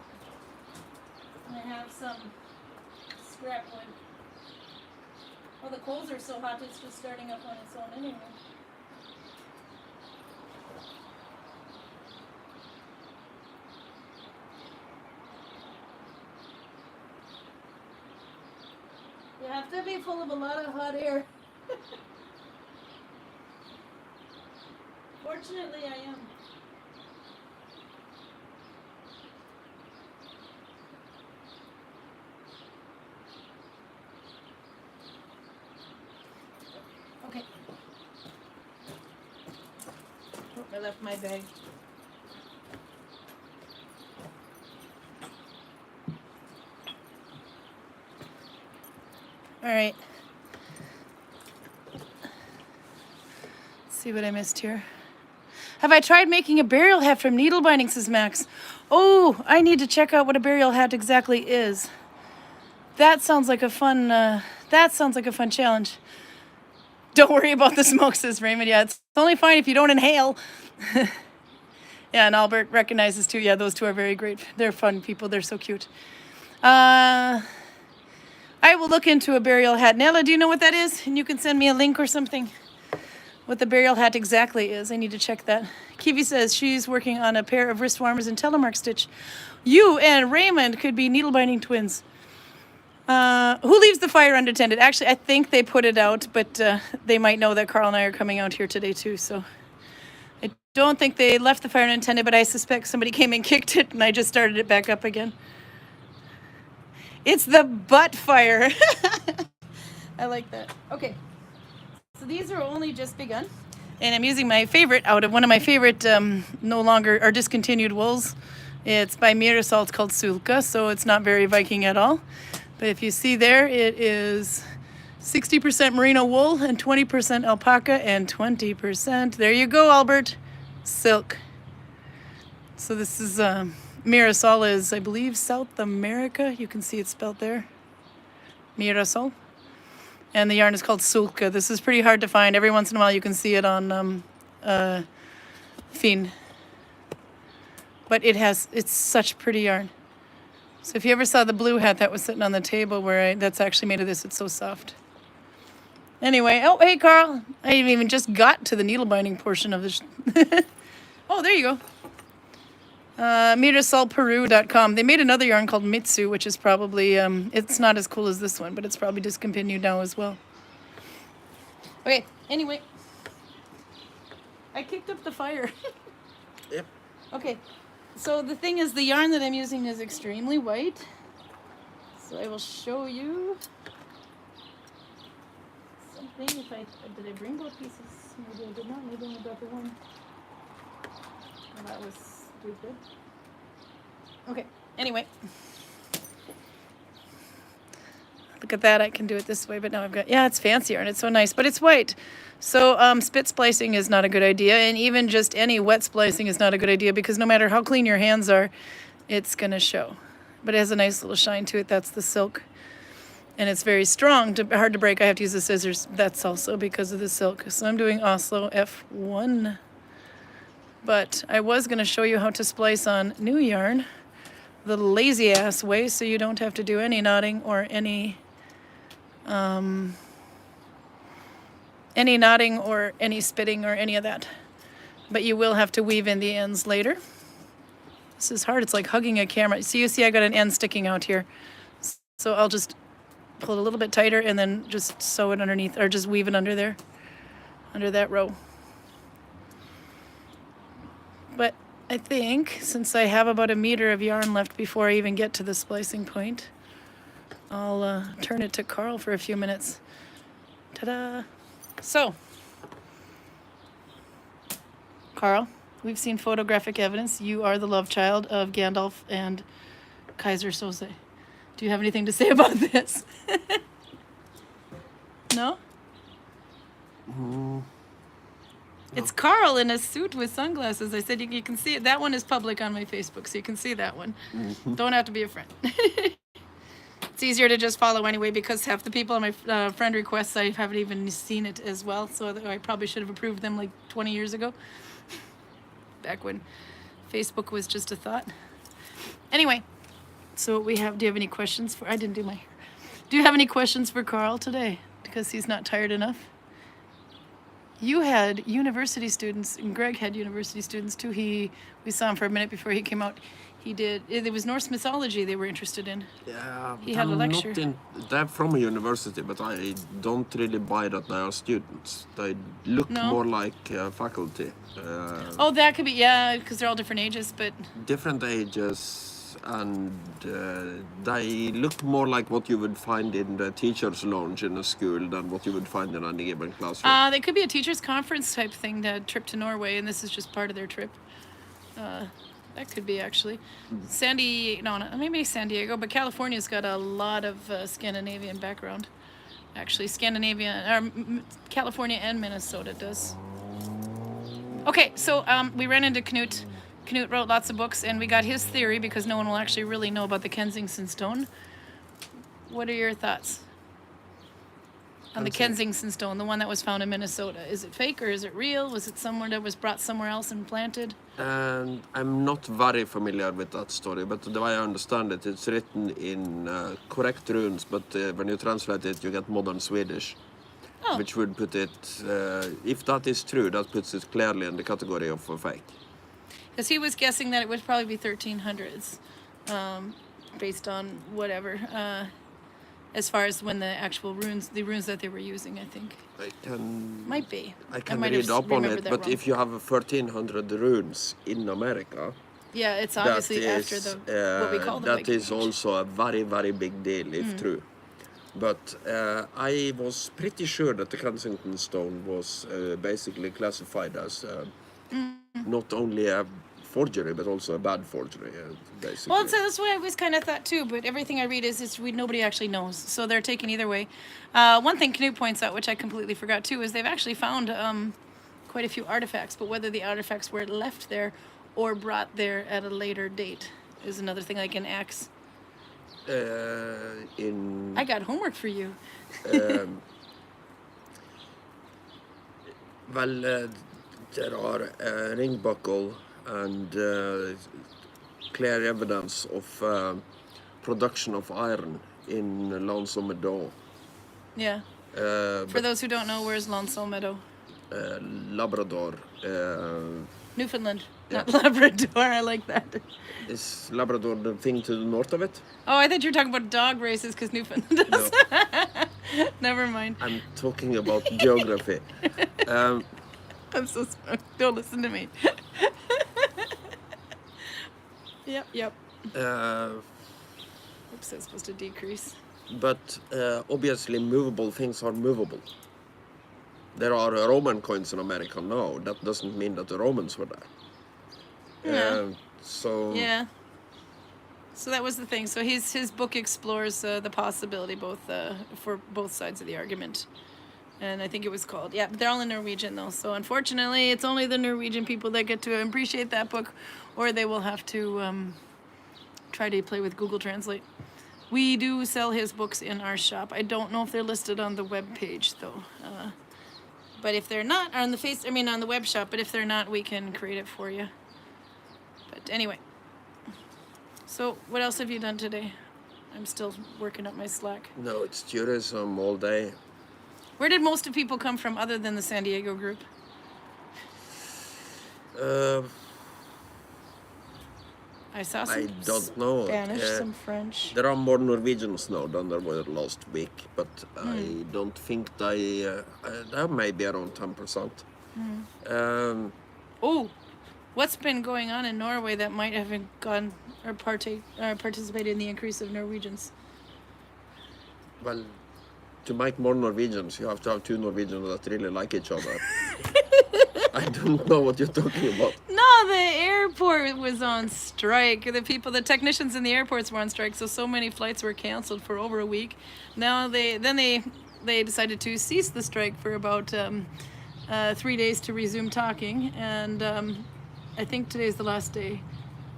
I have some scrap wood. Well, the coals are so hot, it's just starting up on its own anyway. You have to be full of a lot of hot air. Fortunately, I am. Okay. Oh, I left my bag. All right. Let's see what I missed here. Have I tried making a burial hat from needle binding, says Max. Oh, I need to check out what a burial hat exactly is. That sounds like a fun challenge. Don't worry about the smoke, says Raymond. Yeah, it's only fine if you don't inhale. Yeah, and Albert recognizes too. Yeah, those two are very great. They're fun people. They're so cute. I will look into a burial hat. Nella, do you know what that is? And you can send me a link or something. What the burial hat exactly is. I need to check that. Kiwi says she's working on a pair of wrist warmers and telemark stitch. You and Raymond could be needle binding twins. Who leaves the fire unattended? Actually, I think they put it out, but they might know that Carl and I are coming out here today too. So I don't think they left the fire unattended, but I suspect somebody came and kicked it and I just started it back up again. It's the butt fire. I like that. Okay. So these are only just begun. And I'm using my favorite out of one of my favorite no longer or discontinued wools. It's by Mirasol. It's called Sulka, so it's not very Viking at all. But if you see there, it is 60% merino wool and 20% alpaca and 20%, there you go, Albert, silk. So this is, Mirasol is, I believe, South America. You can see it spelled there. Mirasol. And the yarn is called Sulka. This is pretty hard to find. Every once in a while you can see it on Finn. But it's such pretty yarn. So if you ever saw the blue hat that was sitting on the table that's actually made of this, it's so soft. Anyway, oh, hey, Carl. I even just got to the needle binding portion of this. Oh, there you go. Mirasolperu.com. They made another yarn called Mitsu, which is probably, it's not as cool as this one, but it's probably discontinued now as well. Okay, anyway. I kicked up the fire. Yep. Okay, so the thing is, the yarn that I'm using is extremely white. So I will show you something. Did I bring both pieces? Maybe I did not. Maybe I only got the one. Well, that was stupid. Okay, anyway. Look at that, I can do it this way, but now I've got, yeah, it's fancier and it's so nice, but it's white. So spit splicing is not a good idea, and even just any wet splicing is not a good idea because no matter how clean your hands are, it's gonna show. But it has a nice little shine to it, that's the silk. And it's very strong, hard to break. I have to use the scissors, that's also because of the silk. So I'm doing Oslo F1. But I was gonna show you how to splice on new yarn the lazy ass way so you don't have to do any knotting or any spitting or any of that. But you will have to weave in the ends later. This is hard, it's like hugging a camera. So you see I got an end sticking out here. So I'll just pull it a little bit tighter and then just sew it underneath or just weave it under there, under that row. But I think since I have about a meter of yarn left before I even get to the splicing point, I'll turn it to Carl for a few minutes. Ta-da! So, Carl, we've seen photographic evidence. You are the love child of Gandalf and Kaiser Soze. Do you have anything to say about this? No? It's Carl in a suit with sunglasses. I said you can see it. That one is public on my Facebook, so you can see that one. Don't have to be a friend. It's easier to just follow anyway because half the people on my friend requests, I haven't even seen it as well. So I probably should have approved them like 20 years ago. Back when Facebook was just a thought. Anyway, so we have, do you have any questions for, I didn't do my hair. Do you have any questions for Carl today? Because he's not tired enough? You had university students, and Greg had university students too. We saw him for a minute before he came out. It was Norse mythology they were interested in. Yeah, He had a lecture. They're from a university, but I don't really buy that they are students. They look more like faculty. Oh, that could be, yeah, because they're all different ages, but... Different ages, and they look more like what you would find in the teacher's lounge in a school than what you would find in any given classroom. They could be a teacher's conference type thing, that trip to Norway, and this is just part of their trip. That could be actually. Maybe San Diego, but California's got a lot of Scandinavian background. Actually, California and Minnesota does. Okay, so we ran into Knut. Knut wrote lots of books, and we got his theory because no one will actually really know about the Kensington stone. What are your thoughts? On the Kensington stone, the one that was found in Minnesota. Is it fake or is it real? Was it somewhere that was brought somewhere else and planted? And I'm not very familiar with that story, but the way I understand it, it's written in correct runes, but when you translate it, you get modern Swedish, Oh. which would put it, if that is true, that puts it clearly in the category of a fake. Because he was guessing that it would probably be 1300s, based on whatever, as far as when the actual runes, the runes that they were using, I think. Might be. I can might read have up on remembered it, that but wrong. if you have 1300 runes in America, Yeah, it's obviously that after is, the what we call the that Viking is Age. also a very, very big deal, if true. But I was pretty sure that the Kensington stone was basically classified as not only a forgery, but also a bad forgery, basically. Well, so that's what I always kind of thought too, but everything I read is nobody actually knows, so they're taken either way. One thing Knut points out, which I completely forgot too, is they've actually found quite a few artifacts, but whether the artifacts were left there or brought there at a later date is another thing, like an axe. I got homework for you. Well, there are ring buckle and clear evidence of production of iron in Lonesome Meadow. Yeah. For those who don't know, where's Lonesome Meadow? Labrador. Newfoundland, Yeah. not Labrador. I like that. Is Labrador the thing to the north of it? Oh, I thought you were talking about dog races because Newfoundland does. No, Never mind. I'm talking about geography. I'm so sorry. Don't listen to me. Yep. Oops, that's supposed to decrease. But obviously movable things are movable. There are Roman coins in America now. That doesn't mean that the Romans were there. Yeah. So Yeah. So that was the thing. So his book explores the possibility for both sides of the argument. And I think it was called, yeah, but they're all in Norwegian though. So unfortunately, it's only the Norwegian people that get to appreciate that book, or they will have to try to play with Google Translate. We do sell his books in our shop. I don't know if they're listed on the web page though. But if they're not, on the web shop, but if they're not, we can create it for you. But anyway. So what else have you done today? I'm still working up my slack. no, it's tourism all day. Where did most of people come from other than the San Diego group? I saw some I don't know. Spanish, some French. There are more Norwegians now than there were last week, but I don't think there may be around 10%. Oh, what's been going on in Norway that might have gone or participated in the increase of Norwegians? Well, to make more Norwegians, you have to have two Norwegians that really like each other. I don't know what you're talking about. No, the airport was on strike. The technicians in the airports were on strike, so many flights were canceled for over a week. Now they decided to cease the strike for about 3 days to resume talking, and I think today's the last day,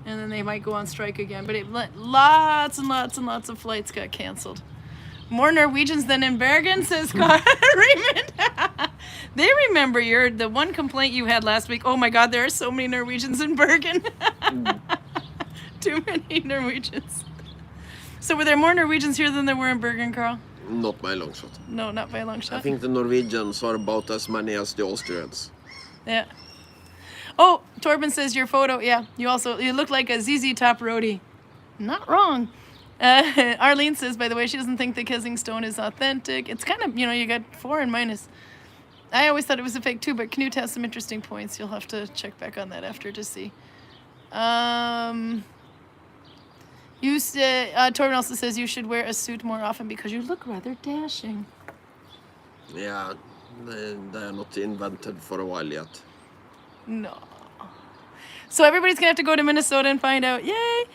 and then they might go on strike again. But lots and lots and lots of flights got canceled. More Norwegians than in Bergen, says Scott Raymond. They remember the one complaint you had last week. Oh my God, there are so many Norwegians in Bergen. Too many Norwegians. So were there more Norwegians here than there were in Bergen, Carl? Not by a long shot. No, not by a long shot. I think the Norwegians are about as many as the Austrians. Yeah. Oh, Torben says your photo. Yeah, you look like a ZZ Top roadie. Not wrong. Arlene says, by the way, she doesn't think the kissing stone is authentic. It's kind of, you got 4 and minus. I always thought it was a fake too, but Knut has some interesting points. You'll have to check back on that after to see. Torben also says you should wear a suit more often because you look rather dashing. Yeah, they are not invented for a while yet. No. So everybody's gonna have to go to Minnesota and find out. Yay!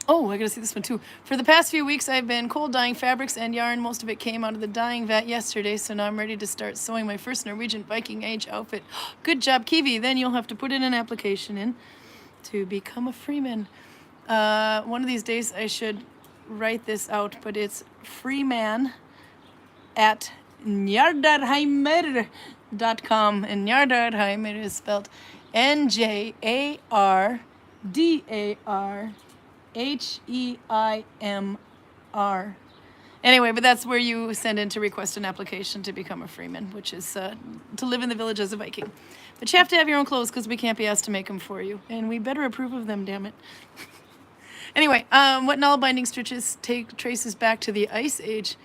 Oh, I gotta see this one too. For the past few weeks, I've been cold dyeing fabrics and yarn. Most of it came out of the dyeing vat yesterday, so now I'm ready to start sewing my first Norwegian Viking Age outfit. Good job, Kiwi. Then you'll have to put in an application to become a Freeman. One of these days, I should write this out, but it's Freeman at Njardarheimer.com, and Njardarheimer is spelled Njardarheimr. Anyway, but that's where you send in to request an application to become a Freeman, which is to live in the village as a Viking. But you have to have your own clothes because we can't be asked to make them for you, and we better approve of them, damn it. Anyway, what Nalbinding stitches traces back to the Ice Age.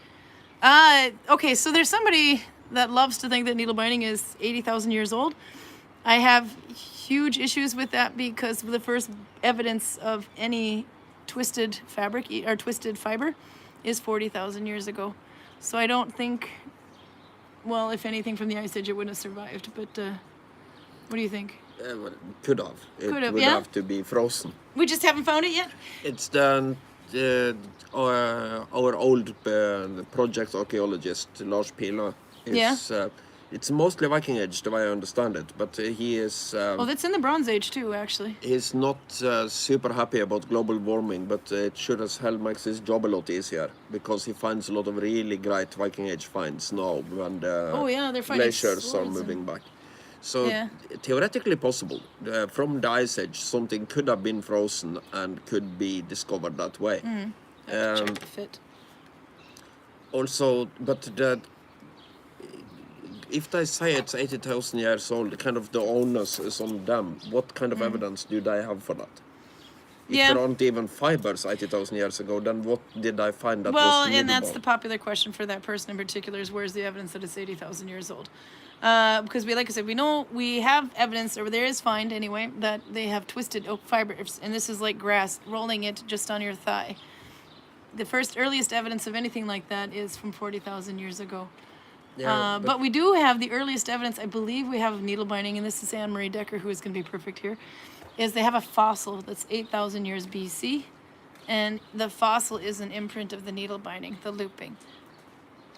Okay, so there's somebody that loves to think that needle binding is 80,000 years old. I have huge issues with that because the first evidence of any twisted fabric or twisted fiber is 40,000 years ago. So I don't think, well, if anything from the Ice Age, it wouldn't have survived. But what do you think? Well, could have. It Could have, would yeah? have to be frozen. We just haven't found it yet? It's done. Our old project archaeologist Lars Pila is. It's mostly Viking Age, the way I understand it, but he is. Well, that's in the Bronze Age too, actually. He's not super happy about global warming, but it sure as hell makes his job a lot easier because he finds a lot of really great Viking Age finds now when the they're finding glaciers are swords moving back. So Yeah. theoretically possible. From the Ice Age, something could have been frozen and could be discovered that way. Check the fit. Also, but if they say it's 80,000 years old, kind of the onus is on them. What kind of evidence do they have for that? If Yeah. there aren't even fibers 80,000 years ago, then what did I find that Well, was and that's needleable? the popular question for that person in particular is where's the evidence that it's 80,000 years old? Because like I said, we have evidence, or there is find anyway, that they have twisted oak fibers, and this is like grass, rolling it just on your thigh. The earliest evidence of anything like that is from 40,000 years ago. Yeah, But we do have the earliest evidence, I believe we have of needle binding, and this is Anne-Marie Decker, who is going to be perfect here, is they have a fossil that's 8,000 years BC, and the fossil is an imprint of the needle binding, the looping.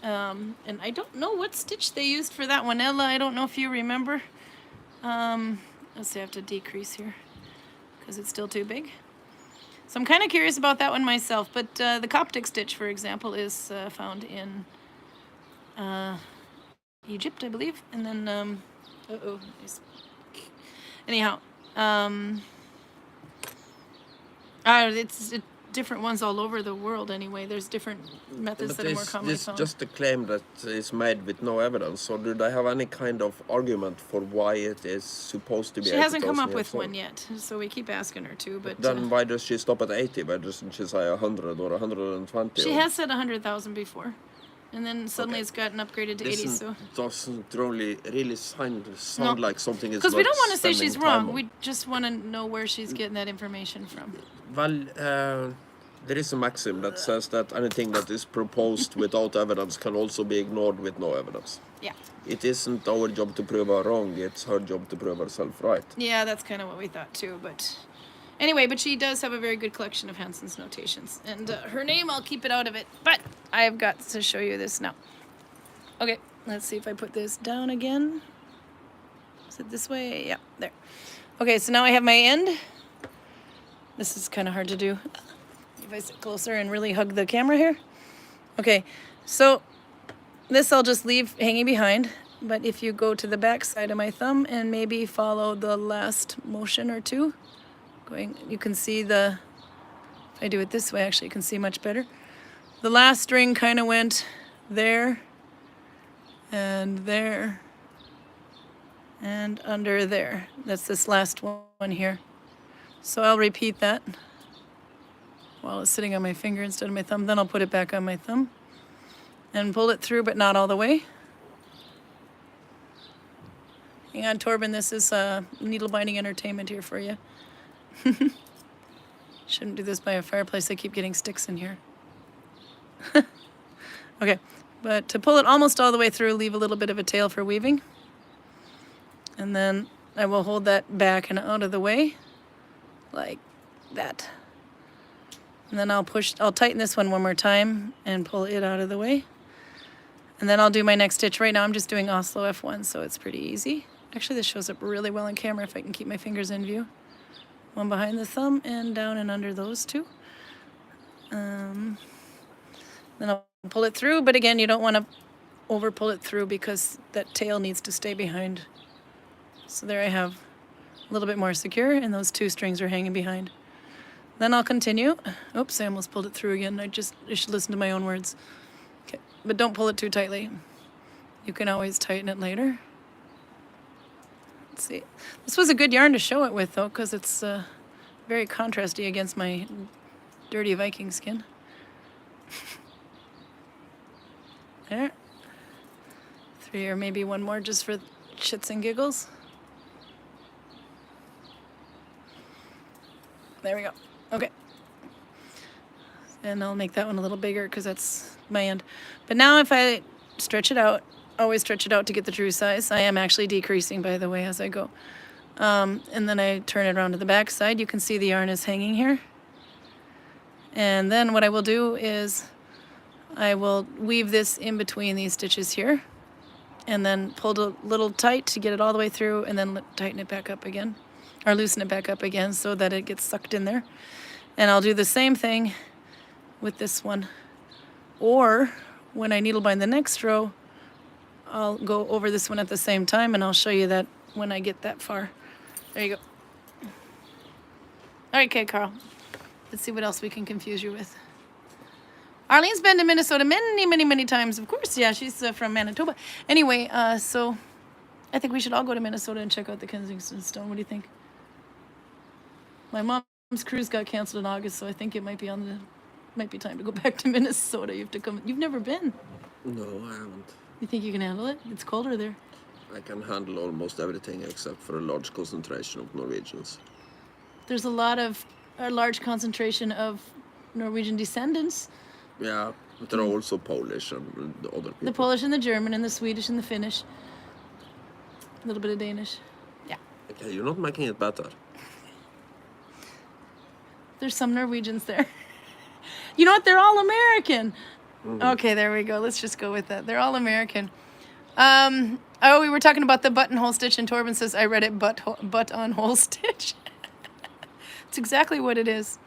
And I don't know what stitch they used for that one. Ella, I don't know if you remember. Let's see, I have to decrease here because it's still too big. So I'm kind of curious about that one myself, but the Coptic stitch, for example, is found in Egypt, I believe, and then anyhow, it's different ones all over the world. Anyway, there's different methods that are more commonly This found. just a claim that is made with no evidence, or do they have any kind of argument for why it is supposed to be? She hasn't come 80,000 up years with old? one yet, so we keep asking her to. But Then why does she stop at 80? Why doesn't she say 100 or 120? she or- has said 100,000 before, and then suddenly Okay. it's gotten upgraded to 80. So doesn't really sound No. like something is because we don't want to say spending she's time wrong, on. we just want to know where she's getting that information from. Well, there is a maxim that says that anything that is proposed without evidence can also be ignored with no evidence. Yeah. It isn't our job to prove her wrong, it's her job to prove herself right. Yeah, that's kind of what we thought too. But anyway, but she does have a very good collection of Hanson's notations. And her name, I'll keep it out of it. But I've got to show you this now. Okay, let's see if I put this down again. Is it this way? Yeah, there. Okay, so now I have my end. This is kind of hard to do. If I sit closer and really hug the camera here. Okay, so this I'll just leave hanging behind. But if you go to the back side of my thumb and maybe follow the last motion or two, you can see if I do it this way, actually, you can see much better. The last string kind of went there and there and under there. That's this last one here. So I'll repeat that while it's sitting on my finger instead of my thumb. Then I'll put it back on my thumb and pull it through, but not all the way. Hang on, Torben, this is needle binding entertainment here for you. Shouldn't do this by a fireplace. I keep getting sticks in here. Okay, but to pull it almost all the way through, leave a little bit of a tail for weaving. And then I will hold that back and out of the way, like that. And then I'll tighten this one more time and pull it out of the way. And then I'll do my next stitch. Right now I'm just doing Oslo F1, so it's pretty easy. Actually, this shows up really well on camera if I can keep my fingers in view. One behind the thumb and down and under those two. Then I'll pull it through, but again, you don't want to over pull it through because that tail needs to stay behind. So there I have a little bit more secure, and those 2 strings are hanging behind. Then I'll continue. Oops, I almost pulled it through again. I should listen to my own words. Okay, but don't pull it too tightly. You can always tighten it later. Let's see. This was a good yarn to show it with, though, because it's very contrasty against my dirty Viking skin. There. 3 or maybe 1 more just for shits and giggles. There we go. Okay. And I'll make that one a little bigger because that's my end. But now if I stretch it out, always stretch it out to get the true size. I am actually decreasing, by the way, as I go. And then I turn it around to the back side. You can see the yarn is hanging here. And then what I will do is I will weave this in between these stitches here and then pull it a little tight to get it all the way through, and then tighten it back up again, or loosen it back up again so that it gets sucked in there. And I'll do the same thing with this one. Or when I needle bind the next row, I'll go over this one at the same time, and I'll show you that when I get that far. There you go. All right, okay, Carl. Let's see what else we can confuse you with. Arlene's been to Minnesota many, many, many times. Of course, yeah, she's from Manitoba. Anyway, so I think we should all go to Minnesota and check out the Kensington Stone. What do you think? My mom's cruise got canceled in August, so I think it might be time to go back to Minnesota. You have to come. You've never been. No, I haven't. You think you can handle it? It's colder there. I can handle almost everything except for a large concentration of Norwegians. There's a large concentration of Norwegian descendants. Yeah, but there are also Polish and the other people. The Polish and the German and the Swedish and the Finnish. A little bit of Danish. Yeah. Okay, you're not making it better. There's some Norwegians there. You know what? They're all American. Okay, there we go. Let's just go with that. They're all American. We were talking about the buttonhole stitch, and Torben says, I read it buttonhole stitch. It's exactly what it is.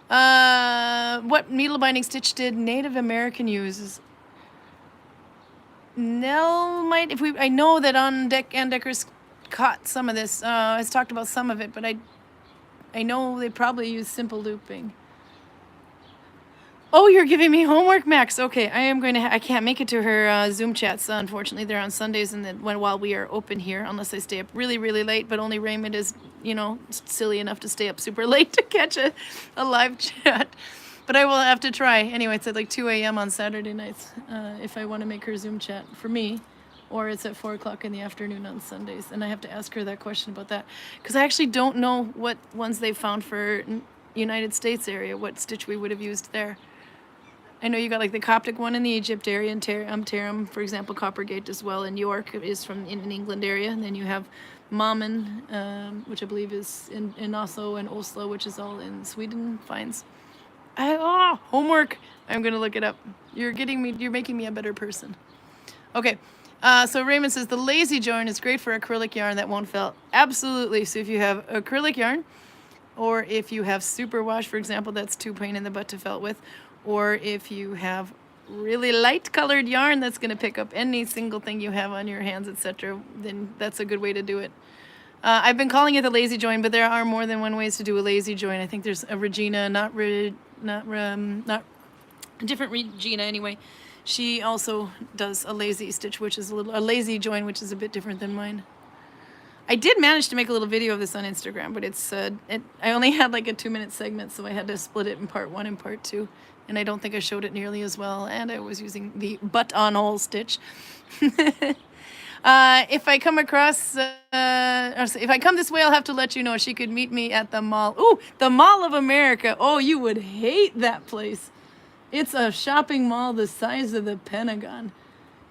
What needle binding stitch did Native American use? Nell might, I know that on Andecker's caught some of this. Has talked about some of it, but I know they probably use simple looping. Oh, you're giving me homework, Max. Okay, I can't make it to her Zoom chats. Unfortunately, they're on Sundays and then while we are open here, unless I stay up really, really late. But only Raymond is, silly enough to stay up super late to catch a live chat. But I will have to try. Anyway, it's at like 2 a.m. on Saturday nights if I want to make her Zoom chat for me. Or it's at 4 o'clock in the afternoon on Sundays. And I have to ask her that question about that. Because I actually don't know what ones they found for United States area, what stitch we would have used there. I know you got like the Coptic one in the Egypt area, and Tarim, for example, Coppergate as well, and York is from in England area. And then you have Mammen, which I believe is in Oslo, and Oslo, which is all in Sweden. Finds. Homework. I'm gonna look it up. You're making me a better person. Okay. So Raymond says the lazy join is great for acrylic yarn that won't felt. Absolutely. So if you have acrylic yarn, or if you have superwash, for example, that's too pain in the butt to felt with. Or if you have really light colored yarn that's going to pick up any single thing you have on your hands, etc., then that's a good way to do it. I've been calling it the lazy join, but there are more than one ways to do a lazy join. I think there's a Regina, not a different Regina anyway. She also does a lazy stitch, which is a lazy join, which is a bit different than mine. I did manage to make a little video of this on Instagram, but I only had like a 2-minute segment, so I had to split it in part 1 and part 2. And I don't think I showed it nearly as well. And I was using the buttonhole stitch. If I come across, if I come this way, I'll have to let you know. She could meet me at the mall. Ooh, the Mall of America. Oh, you would hate that place. It's a shopping mall the size of the Pentagon.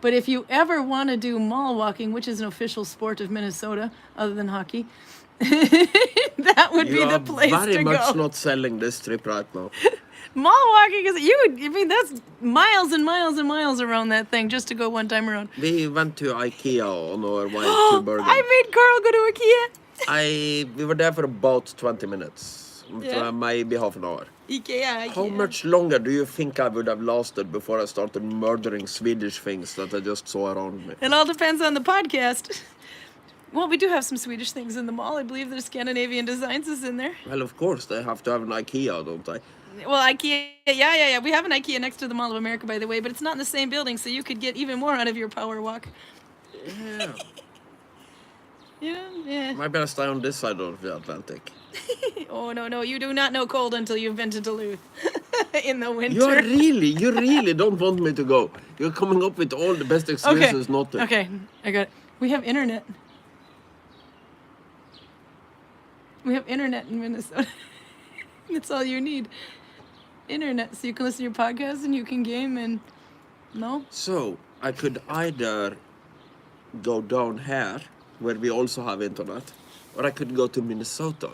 But if you ever want to do mall walking, which is an official sport of Minnesota, other than hockey, that would be the place to go. You are very much not selling this trip right now. Mall walking that's miles and miles and miles around that thing just to go one time around. We went to IKEA on our way to Bergen. I made Carl go to IKEA. We were there for about 20 minutes. Yeah. Maybe half an hour. IKEA. How much longer do you think I would have lasted before I started murdering Swedish things that I just saw around me? It all depends on the podcast. Well, we do have some Swedish things in the mall. I believe there's Scandinavian Designs is in there. Well, of course, they have to have an IKEA, don't they? Well, IKEA, yeah. We have an IKEA next to the Mall of America, by the way, but it's not in the same building, so you could get even more out of your power walk. Yeah. Yeah. Maybe I stay on this side of the Atlantic. Oh, no, you do not know cold until you've been to Duluth in the winter. You really don't want me to go. You're coming up with all the best excuses not to. Okay, I got it. We have internet. We have internet in Minnesota. That's all you need. Internet, so you can listen to your podcast and you can game and... No? So, I could either go down here, where we also have internet, or I could go to Minnesota.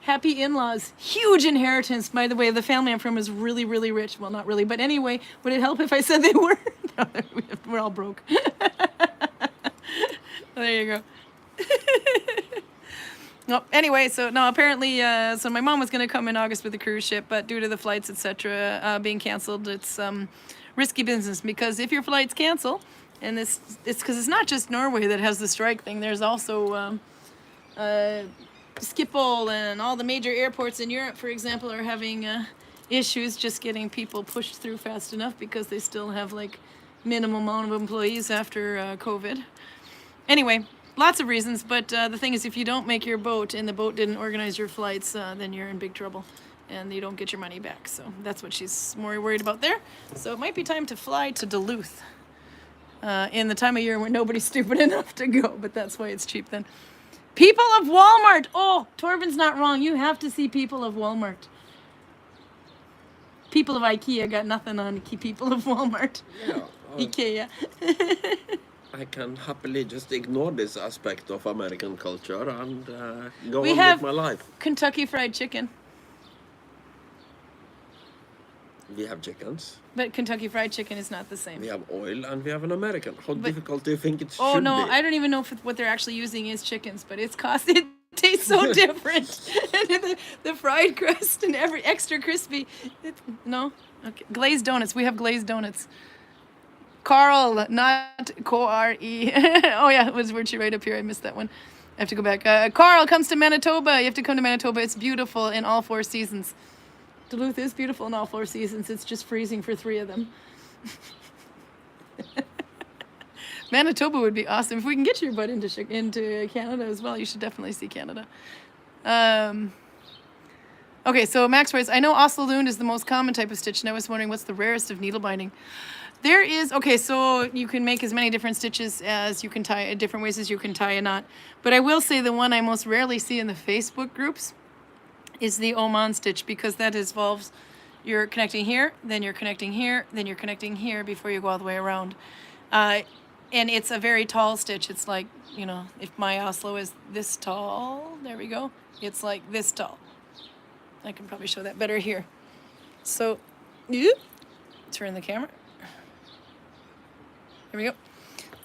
Happy in-laws. Huge inheritance. By the way, the family I'm from is really, really rich. Well, not really, but anyway, would it help if I said they were? No, we're all broke. There you go. No, anyway, so no, apparently, so my mom was going to come in August with a cruise ship, but due to the flights, etc., being canceled, it's risky business, because if your flights cancel, and it's because it's not just Norway that has the strike thing. There's also Schiphol and all the major airports in Europe, for example, are having issues just getting people pushed through fast enough because they still have like minimal amount of employees after COVID. Anyway, lots of reasons, but the thing is, if you don't make your boat and the boat didn't organize your flights, then you're in big trouble and you don't get your money back. So that's what she's more worried about there. So it might be time to fly to Duluth in the time of year when nobody's stupid enough to go, but that's why it's cheap then. People of Walmart. Oh, Torben's not wrong. You have to see People of Walmart. People of IKEA got nothing on People of Walmart. Yeah. IKEA. I can happily just ignore this aspect of American culture and go We on have with my life. Kentucky Fried Chicken. We have chickens, But Kentucky Fried Chicken is not the same. we have oil, and we have an American. How difficult do you think it should Oh no, be? I don't even know if what they're actually using is chickens, but it tastes so different. the fried crust and every extra crispy. No, okay. Glazed donuts. We have glazed donuts. Carl, not K-R-E. Oh yeah, it was virtually right up here. I missed that one. I have to go back. Carl comes to Manitoba. You have to come to Manitoba. It's beautiful in all 4 seasons. Duluth is beautiful in all 4 seasons. It's just freezing for 3 of them. Manitoba would be awesome. If we can get your butt into Canada as well, you should definitely see Canada. Okay, so Max writes, I know Oslo Lund is the most common type of stitch, and I was wondering what's the rarest of needle binding. There is, okay, so you can make as many different stitches as you can tie, different ways as you can tie a knot. But I will say the one I most rarely see in the Facebook groups is the Oman stitch, because that involves you're connecting here, then you're connecting here, then you're connecting here before you go all the way around. And it's a very tall stitch. It's like, you know, if my Oslo is this tall, there we go, it's like this tall. I can probably show that better here. So, turn the camera. Here we go.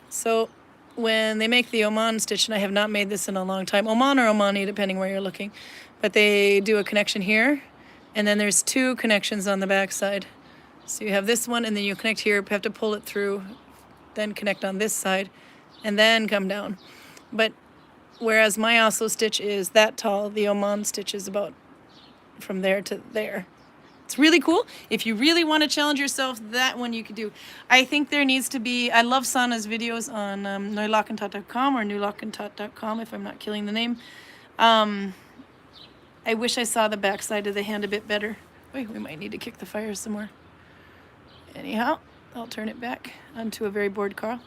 So when they make the Oman stitch, and I have not made this in a long time, Oman or Omani, depending where you're looking, but they do a connection here, and then there's 2 connections on the back side. So you have this one, and then you connect here, you have to pull it through, then connect on this side, and then come down. But whereas my Oslo stitch is that tall, the Oman stitch is about from there to there. It's really cool. If you really want to challenge yourself, that one you could do. I think there needs to be, I love Sanna's videos on neulockentot.com or newlockentot.com, if I'm not killing the name. I wish I saw the back side of the hand a bit better. Wait, we might need to kick the fire some more. Anyhow, I'll turn it back onto a very bored Carl.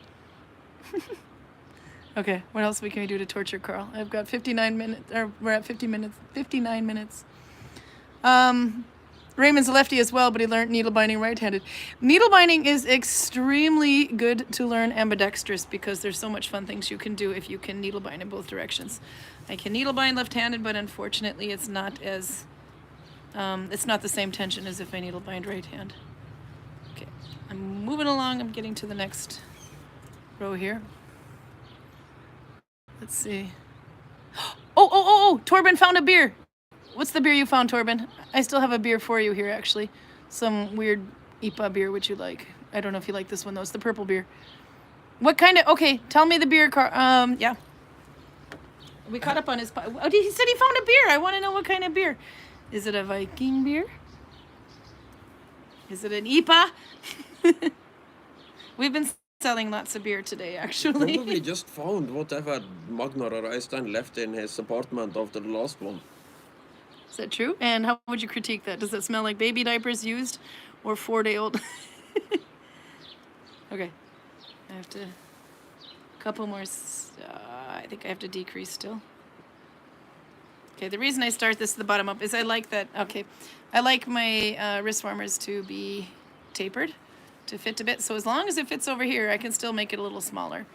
Okay, what else can we do to torture Carl? I've got 59 minutes, or we're at 59 minutes. Raymond's a lefty as well, but he learned needle binding right-handed. Needle binding is extremely good to learn ambidextrous, because there's so much fun things you can do if you can needle bind in both directions. I can needle bind left-handed, but unfortunately it's not as, it's not the same tension as if I needle bind right-hand. Okay, I'm moving along. I'm getting to the next row here. Let's see. Oh, Torben found a beer. What's the beer you found, Torben? I still have a beer for you here, actually. Some weird IPA beer, which you like. I don't know if you like this one, though. It's the purple beer. What kind of... Okay, tell me the beer, yeah. We caught up on his... Oh, he said he found a beer. I want to know what kind of beer. Is it a Viking beer? Is it an IPA? We've been selling lots of beer today, actually. Probably just found whatever Magnar or Øystein left in his apartment after the last one. Is that true? And how would you critique that? Does it smell like baby diapers used or 4-day-old? Okay. I have to... Couple more... I think I have to decrease still. Okay, the reason I start this at the bottom up is I like that... Okay. I like my wrist warmers to be tapered, to fit a bit. So as long as it fits over here, I can still make it a little smaller.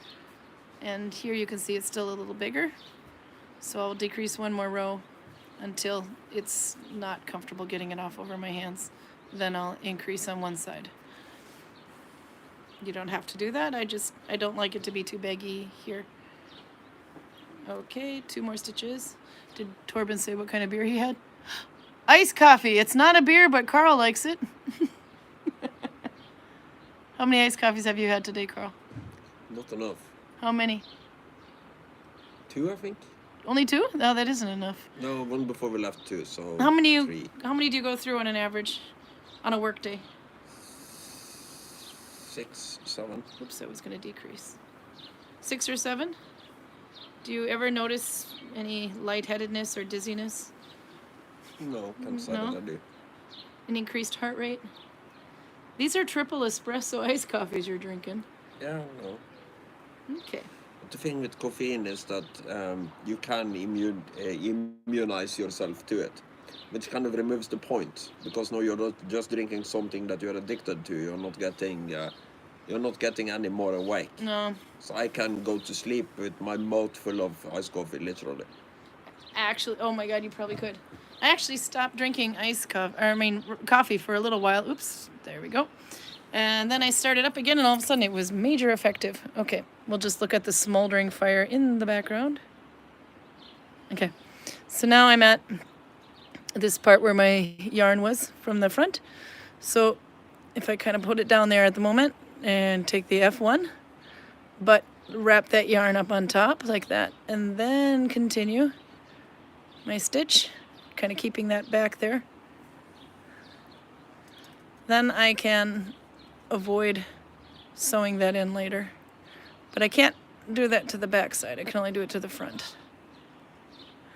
And here you can see it's still a little bigger. So I'll decrease one more row until it's not comfortable getting it off over my hands. Then I'll increase on one side. You don't have to do that. I don't like it to be too baggy here. Okay, 2 more stitches. Did Torben say what kind of beer he had? Iced coffee. It's not a beer, but Carl likes it. How many iced coffees have you had today, Carl? Not enough. How many? 2, I think. Only 2? No, that isn't enough. No, one before we left 2, so How many 3. How many do you go through on an average on a work day? 6, 7. Oops, I was going to decrease. 6 or 7? Do you ever notice any lightheadedness or dizziness? No, can't say No? that I do. An increased heart rate? These are triple espresso iced coffees you're drinking. Yeah, no. Okay. But the thing with caffeine is that you can immunize yourself to it, which kind of removes the point, because now you're not just drinking something that you're addicted to. You're not getting any more awake. No. So I can go to sleep with my mouth full of iced coffee, literally. Actually, oh my God, you probably could. I actually stopped drinking coffee for a little while. Oops, there we go. And then I started up again, and all of a sudden it was major effective. Okay, we'll just look at the smoldering fire in the background. Okay, so now I'm at this part where my yarn was from the front. So if I kind of put it down there at the moment and take the F1, but wrap that yarn up on top like that, and then continue my stitch, kind of keeping that back there. Then I can avoid sewing that in later. But I can't do that to the back side. I can only do it to the front,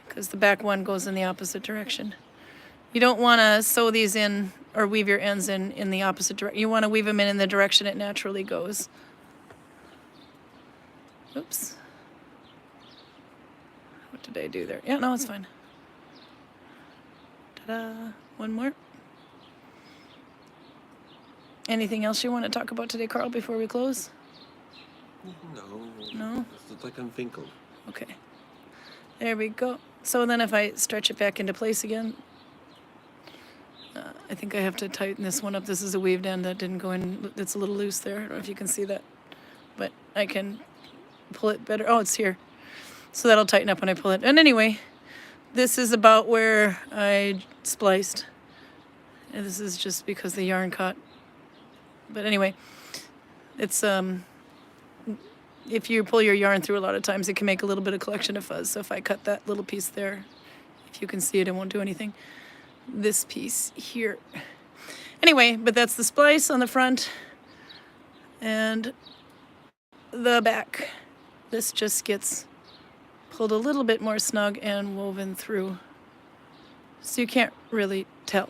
because the back one goes in the opposite direction. You don't want to sew these in or weave your ends in the opposite direction. You want to weave them in the direction it naturally goes. Oops. What did I do there? Yeah, no, it's fine. Ta-da. One more. Anything else you want to talk about today, Carl, before we close? No? That's what I can think of. Okay. There we go. So then if I stretch it back into place again, I think I have to tighten this one up. This is a weaved end that didn't go in. It's a little loose there. I don't know if you can see that. But I can pull it better. Oh, it's here. So that'll tighten up when I pull it. And anyway, this is about where I spliced. And this is just because the yarn caught. But anyway, it's if you pull your yarn through a lot of times, it can make a little bit of collection of fuzz. So if I cut that little piece there, if you can see it, it won't do anything. This piece here. Anyway, but that's the splice on the front and the back. This just gets pulled a little bit more snug and woven through, so you can't really tell.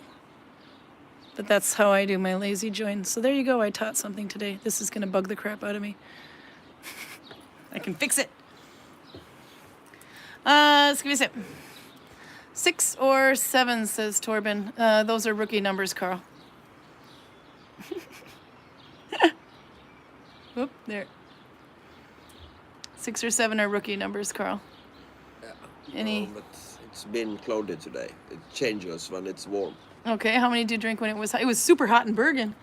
But that's how I do my lazy join. So there you go. I taught something today. This is going to bug the crap out of me. I can fix it. Let's give me a sip. 6 or 7, says Torben. Those are rookie numbers, Carl. Whoop, there. 6 or 7 are rookie numbers, Carl. Yeah. Any? But it's been cloudy today. It changes when it's warm. Okay, how many did you drink when it was hot? It was super hot in Bergen.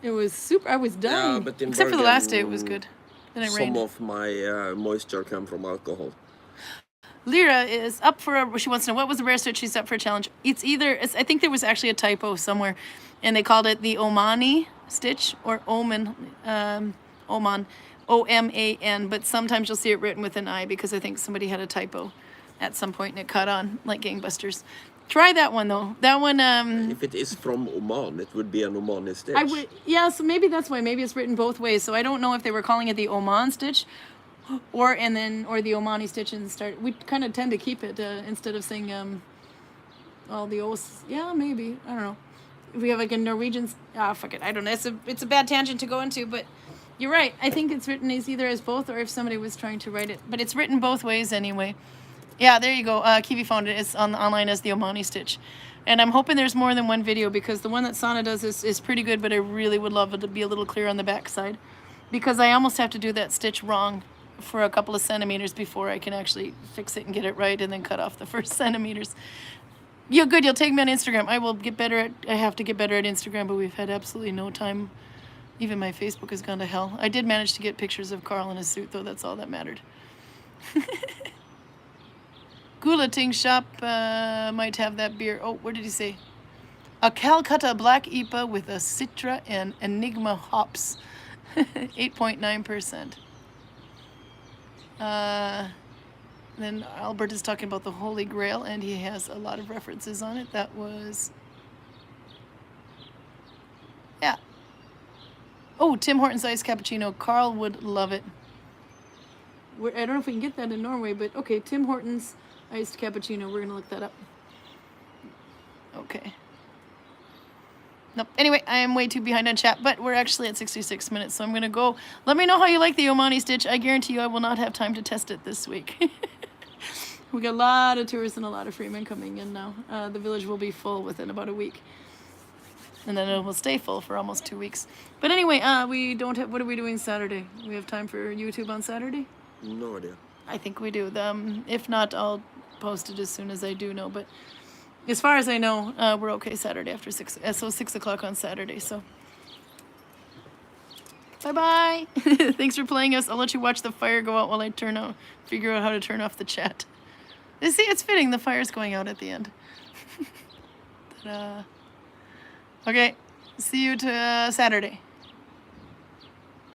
It was super, I was dying. Yeah, but in Except for the last day, it Bergen, was good. Then it Some rained. of my moisture came from alcohol. Lyra is up for she wants to know what was the rare stitch she's up for a challenge. It's either, I think there was actually a typo somewhere, and they called it the Omani stitch, or Oman, Oman, O-M-A-N, but sometimes you'll see it written with an I because I think somebody had a typo at some point and it caught on like gangbusters. Try that one though. That one, If it is from Oman, it would be an Omani stitch. I would, yeah, so maybe that's why. Maybe it's written both ways. So I don't know if they were calling it the Oman stitch or the Omani stitch and start. We kind of tend to keep it instead of saying all the O's. Yeah, maybe. I don't know. If we have like a Norwegian, fuck it. I don't know. It's a bad tangent to go into, but you're right. I think it's written as either as both or if somebody was trying to write it. But it's written both ways anyway. Yeah, there you go. Kiwi found it. It's online as the Omani stitch. And I'm hoping there's more than one video because the one that Sana does is pretty good, but I really would love it to be a little clear on the back side because I almost have to do that stitch wrong for a couple of centimeters before I can actually fix it and get it right and then cut off the first centimeters. Yeah, good. You'll take me on Instagram. I have to get better at Instagram, but we've had absolutely no time. Even my Facebook has gone to hell. I did manage to get pictures of Carl in his suit, though. That's all that mattered. Gulating shop might have that beer. Oh, what did he say? A Calcutta Black IPA with a Citra and Enigma hops. 8.9%. Then Albert is talking about the Holy Grail, and he has a lot of references on it. That was... Yeah. Oh, Tim Hortons iced cappuccino. Carl would love it. I don't know if we can get that in Norway, but okay, Tim Hortons iced cappuccino. We're going to look that up. Okay. Nope. Anyway, I am way too behind on chat, but we're actually at 66 minutes, so I'm going to go. Let me know how you like the Omani stitch. I guarantee you I will not have time to test it this week. We got a lot of tourists and a lot of Freemen coming in now. The village will be full within about a week. And then it will stay full for almost 2 weeks. But anyway, we don't have, what are we doing Saturday? We have time for YouTube on Saturday? No idea. I think we do. If not, I'll post it as soon as I do know. But as far as I know, we're okay Saturday after 6. So 6 o'clock on Saturday. So bye-bye. Thanks for playing us. I'll let you watch the fire go out while I figure out how to turn off the chat. See, it's fitting. The fire's going out at the end. Ta-da. Okay. See you Saturday.